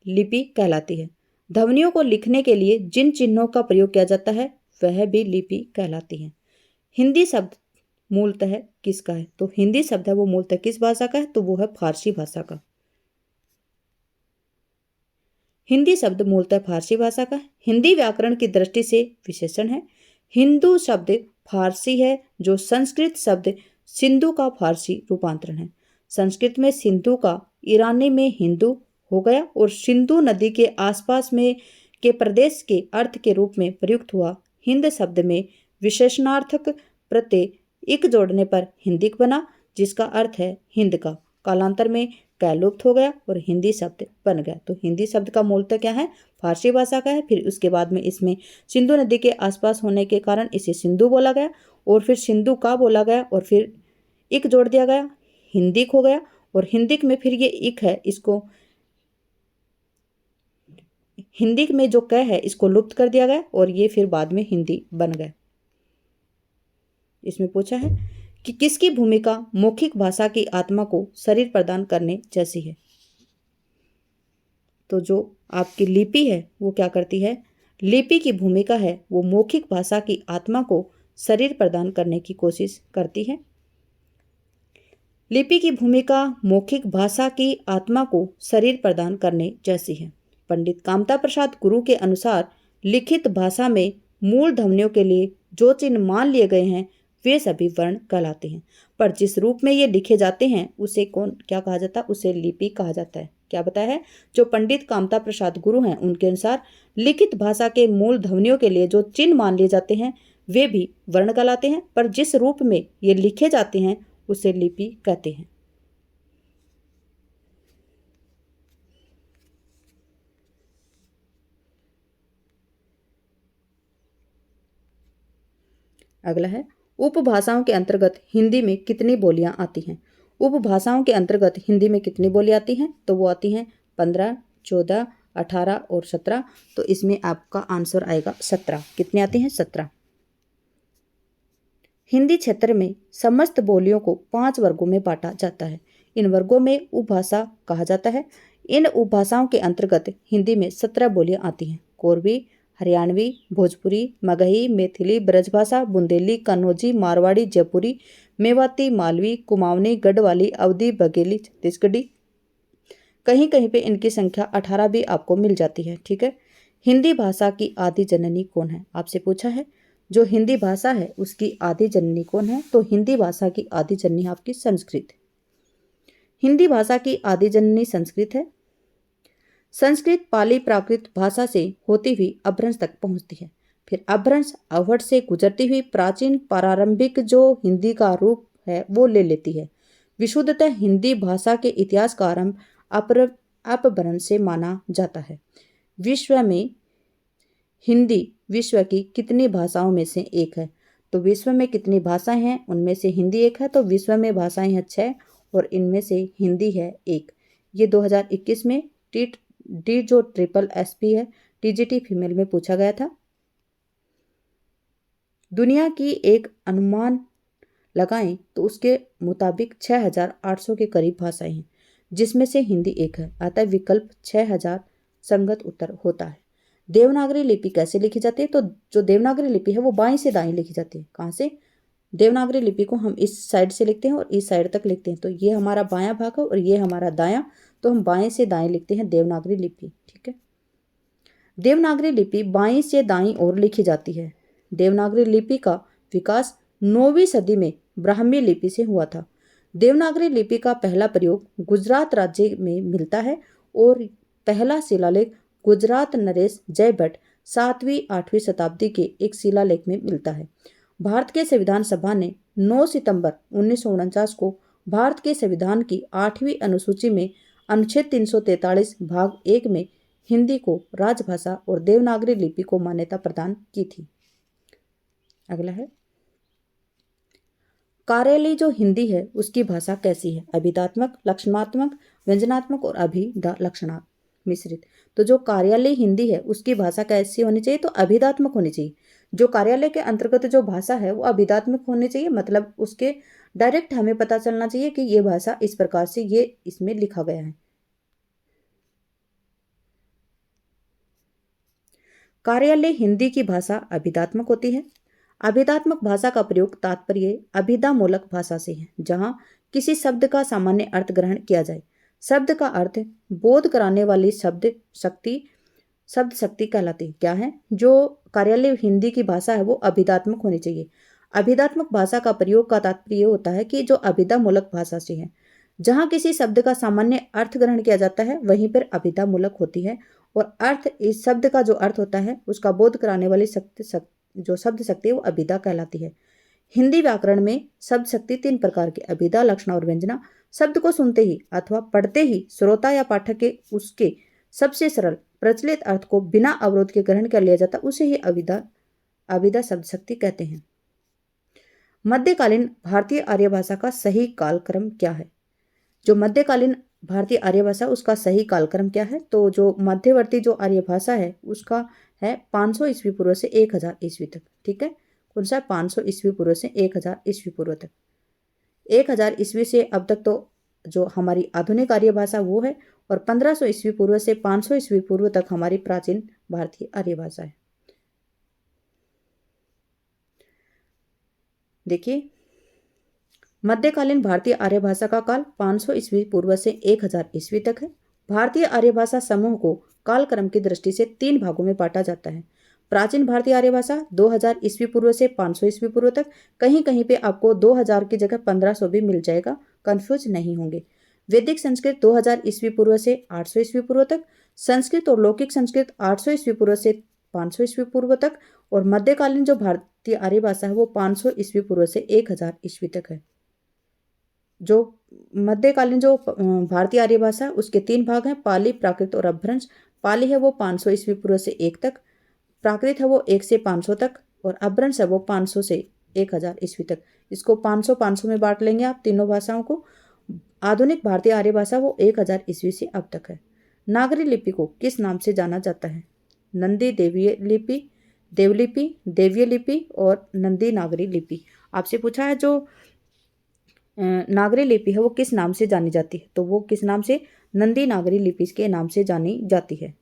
[SPEAKER 1] लिपि कहलाती है। ध्वनियों को लिखने के लिए जिन चिन्हों का प्रयोग किया जाता है वह भी लिपि कहलाती है। हिंदी शब्द मूलतः किसका है? तो हिंदी शब्द है वो मूलतः किस भाषा का है? तो वो है फारसी भाषा का। हिंदी शब्द मूलतः फारसी भाषा का है। हिंदी व्याकरण की दृष्टि से विशेषण है। हिंदू शब्द फारसी है जो संस्कृत शब्द सिंधु का फारसी रूपांतरण है। संस्कृत में सिंधु का ईरानी में हिंदू हो गया और सिंधु नदी के आसपास में के प्रदेश के अर्थ के रूप में प्रयुक्त हुआ हिंद शब्द में विशेषणार्थक प्रत्यय इक जोड़ने पर हिंदिक बना, जिसका अर्थ है हिंद का। कालांतर में कै लुप्त हो गया और हिंदी शब्द बन गया। तो हिंदी शब्द का मूलतः क्या है? फारसी भाषा का है। फिर उसके बाद में इसमें सिंधु नदी के आसपास होने के कारण इसे सिंधु बोला गया, और फिर सिंधु का बोला गया, और फिर इक जोड़ दिया गया, हिंदिक हो गया। और हिंदिक में फिर ये इक है, इसको हिंदिक में जो क है इसको लुप्त कर दिया गया, और ये फिर बाद में हिंदी बन गया। इसमें पूछा है कि किसकी भूमिका मौखिक भाषा की आत्मा को शरीर प्रदान करने जैसी है? तो जो आपकी लिपि है वो क्या करती है? लिपि की भूमिका है वो मौखिक भाषा की आत्मा को शरीर प्रदान करने की कोशिश करती है। लिपि की भूमिका मौखिक भाषा की आत्मा को शरीर प्रदान करने जैसी है। पंडित कामता प्रसाद गुरु के अनुसार लिखित भाषा में मूल ध्वनियों के लिए जो चिन्ह मान लिए गए हैं वे सभी वर्ण कहलाते हैं, पर जिस रूप में ये लिखे जाते हैं उसे क्या कहा जाता है? उसे लिपि कहा जाता है। क्या बताया है? जो पंडित कामता प्रसाद गुरु हैं उनके अनुसार लिखित भाषा के मूल ध्वनियों के लिए जो चिन्ह मान लिए जाते हैं वे भी वर्ण कहलाते हैं, पर जिस रूप में ये लिखे जाते हैं उसे लिपि कहते हैं। अगला है, उपभाषाओं के अंतर्गत हिंदी में कितनी बोलियां आती हैं? उपभाषाओं के अंतर्गत हिंदी में कितनी बोलियां आती हैं? तो वो आती हैं 15, 14, 18 और 17। तो इसमें आपका आंसर आएगा 17। कितनी आती हैं? 17। हिंदी क्षेत्र में समस्त बोलियों को 5 वर्गों में बांटा जाता है। इन वर्गों में उपभाषा कहा जाता है। इन उपभाषाओं के अंतर्गत हिंदी में 17 बोलियां आती हैं। कोरवी, हरियाणवी, भोजपुरी, मगही, मैथिली, ब्रजभाषा, बुंदेली, कन्नौजी, मारवाड़ी, जयपुरी, मेवाती, मालवी, कुमाऊनी, गढ़वाली, अवधी, बघेली, छत्तीसगढ़ी। कहीं कहीं पे इनकी संख्या 18 भी आपको मिल जाती है। ठीक है। हिंदी भाषा की आदि जननी कौन है? आपसे पूछा है जो हिंदी भाषा है उसकी आदि जननी कौन है? तो हिंदी भाषा की आदि जननी आपकी संस्कृत। हिंदी भाषा की आदि जननी संस्कृत है। संस्कृत पाली प्राकृत भाषा से होती हुई अपभ्रंश तक पहुंचती है। फिर अपभ्रंश अवहट से गुजरती हुई प्राचीन प्रारंभिक जो हिंदी का रूप है वो ले लेती है। विशुद्धतः हिंदी भाषा के इतिहास का आरंभ अपभ्रंश से माना जाता है। विश्व में हिंदी विश्व की कितनी भाषाओं में से एक है? तो विश्व में कितनी भाषाएं हैं उनमें से हिंदी एक है। तो विश्व में भाषाएं हैं 6 और इनमें से हिंदी है 1। ये 2021 में डी जो SSSP है TGT फीमेल में पूछा गया था। दुनिया की एक अनुमान लगाएं तो उसके मुताबिक 6800 के करीब भाषाएं हैं, जिसमें से हिंदी एक है। अतः विकल्प 6000 संगत उत्तर होता है। देवनागरी लिपि कैसे लिखी जाती है? तो जो देवनागरी लिपि है वो बाएं से दाएं लिखी जाती है। कहाँ से? देवनागरी लिपि को हम इस साइड से लिखते हैं और इस साइड तक लिखते हैं। तो ये हमारा बायां भाग है और ये हमारा दायां, तो हम बाएं से दाएं लिखते हैं देवनागरी लिपि। ठीक है। देवनागरी लिपि बाईं से दाईं ओर लिखी जाती है। देवनागरी लिपि का विकास 9वीं सदी में ब्राह्मी लिपि से हुआ था। देवनागरी लिपि का पहला प्रयोग गुजरात राज्य में मिलता है और पहला शिलालेख गुजरात नरेश जय भट्ट 7वीं 8वीं शताब्दी के एक शिलालेख में मिलता है। भारत के संविधान सभा ने 9 सितंबर 1949 को भारत के संविधान की 8वीं अनुसूची में अनुच्छेद 343 भाग 1 में हिंदी को राजभाषा और देवनागरी लिपि को मान्यता प्रदान की थी। अगला है, कार्यालय जो हिंदी है उसकी भाषा कैसी है? अभिधात्मक, लक्षणात्मक, व्यंजनात्मक और अभिलक्षणात्मक मिश्रित। तो जो कार्यालय हिंदी है उसकी भाषा कैसी होनी चाहिए? तो अभिधात्मक होनी चाहिए। जो कार्यालय के अंतर्गत जो भाषा है वो अभिधात्मक होनी चाहिए, मतलब उसके डायरेक्ट हमें पता चलना चाहिए कि ये भाषा इस प्रकार से ये इसमें लिखा गया है। कार्यालय हिंदी की भाषा अभिधात्मक होती है। अभिधात्मक भाषा का प्रयोग तात्पर्य अभिधामूलक भाषा से है, जहां किसी शब्द का सामान्य अर्थ ग्रहण किया जाए। शब्द का अर्थ बोध कराने वाली शब्द शक्ति कहलाती है। क्या है? जो कार्यालय हिंदी की भाषा है वो अभिधात्मक होनी चाहिए। अभिधात्मक भाषा का प्रयोग का तात्पर्य होता है कि जो अभिधामूलक भाषा से है, जहां किसी शब्द का सामान्य अर्थ ग्रहण किया जाता है वहीं पर अभिधामूलक होती है, और अर्थ इस शब्द का जो अर्थ होता है उसका बोध कराने वाली जो शब्द शक्ति है वो अभिधा कहलाती है। हिंदी व्याकरण में शब्द शक्ति 3 प्रकार की, अभिधा, लक्षणा और व्यंजना। शब्द को सुनते ही अथवा पढ़ते ही श्रोता या पाठक के उसके सबसे सरल प्रचलित अर्थ को बिना अवरोध के ग्रहण कर लिया जाता, उसे ही अभिधा शब्द शक्ति कहते हैं। मध्यकालीन भारतीय आर्य भाषा का सही कालक्रम क्या है? जो मध्यकालीन भारतीय आर्य भाषा उसका सही कालक्रम क्या है? तो जो मध्यवर्ती जो आर्य भाषा है उसका है 500 ईस्वी पूर्व से 1000 ईस्वी तक। ठीक है, कौन सा? 500 ईस्वी पूर्व से 1000 ईस्वी पूर्व तक। 1000 ईस्वी से अब तक तो जो हमारी आधुनिक आर्य भाषा वो है, और 1500 ईस्वी पूर्व से 500 ईस्वी पूर्व तक हमारी प्राचीन भारतीय आर्य भाषा है। देखिए, मध्यकालीन भारतीय आर्य भाषा का काल 500 ईस्वी पूर्व से 1000 ईस्वी तक है। भारतीय आर्य भाषा समूह को कालक्रम की दृष्टि से 3 भागों में बांटा जाता है। प्राचीन भारतीय आर्य भाषा 2000 ईस्वी पूर्व से 500 ईस्वी पूर्व तक, कहीं कहीं पे आपको 2000 की जगह 1500 भी मिल जाएगा, कंफ्यूज नहीं होंगे। वैदिक संस्कृत 2000 ईस्वी पूर्व से 800 ईस्वी पूर्व तक, संस्कृत और लौकिक संस्कृत 800 ईस्वी पूर्व से 500 ईस्वी पूर्व तक, और मध्यकालीन जो भारतीय आर्य भाषा है वो 500 ईस्वी पूर्व से 1000 ईस्वी तक है। जो मध्यकालीन जो भारतीय आर्य भाषा है उसके 3 भाग हैं, पाली, प्राकृत और अपभ्रंश। पाली है वो 500 ईस्वी पूर्व से 1 तक, प्राकृत है वो 1 से 500 तक, और अपभ्रंश है वो 500 से 1000 ईस्वी तक। इसको 500 में बांट लेंगे आप तीनों भाषाओं को। आधुनिक भारतीय आर्य भाषा वो 1000 ईस्वी से अब तक है। नागरी लिपि को किस नाम से जाना जाता है? नंदी देवीय लिपि, देवलिपि, देवीय लिपि और नंदी नागरी लिपि। आपसे पूछा है जो नागरी लिपि है वो किस नाम से जानी जाती है? तो वो किस नाम से? नंदी नागरी लिपि के नाम से जानी जाती है।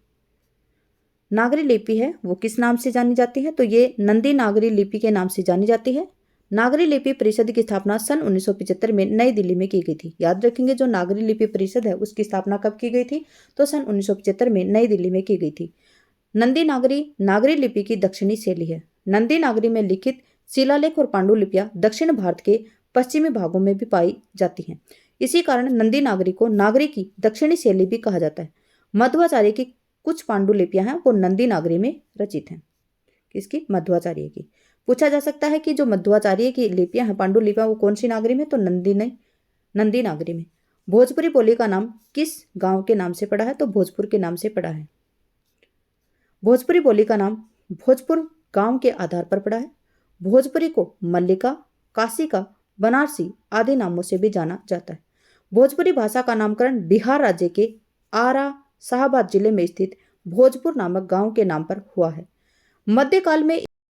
[SPEAKER 1] नागरी लिपि है वो किस नाम से जानी जाती है? तो ये नंदी नागरी लिपि के नाम से जानी जाती है। नागरी लिपि परिषद की स्थापना सन 1975 में नई दिल्ली में की गई थी। याद रखेंगे, जो नागरी लिपि परिषद है उसकी स्थापना कब की गई थी? तो सन 1975 में नई दिल्ली में की गई थी। नंदी नागरी लिपि की दक्षिणी शैली है। नंदी नागरी में लिखित शिलालेख और पांडुलिपियां दक्षिण भारत के पश्चिमी भागों में भी पाई जाती हैं। इसी कारण नंदी नागरी को नागरी की दक्षिणी शैली भी कहा जाता है। मध्वाचार्य की कुछ पांडुलिपियां हैं वो नंदी नागरी में रचित हैं। किसकी? मध्वाचार्य की। पूछा जा सकता है कि जो मध्वाचार्य की लिपियां हैं, पांडुलिपियां, वो कौन सी नागरी में? तो नंदी नागरी में। भोजपुरी बोली का नाम किस गांव के नाम से पड़ा है? तो भोजपुर के नाम से पड़ा है। भोजपुरी बोली का नाम भोजपुर गांव के आधार पर पड़ा है। भोजपुरी को मल्लिका, काशिका, बनारसी आदि नामों से भी जाना जाता है। भोजपुरी भाषा का नामकरण बिहार राज्य के आरा शाहाबाद जिले में स्थित भोजपुर नामक गांव के नाम पर हुआ है। मध्यकाल में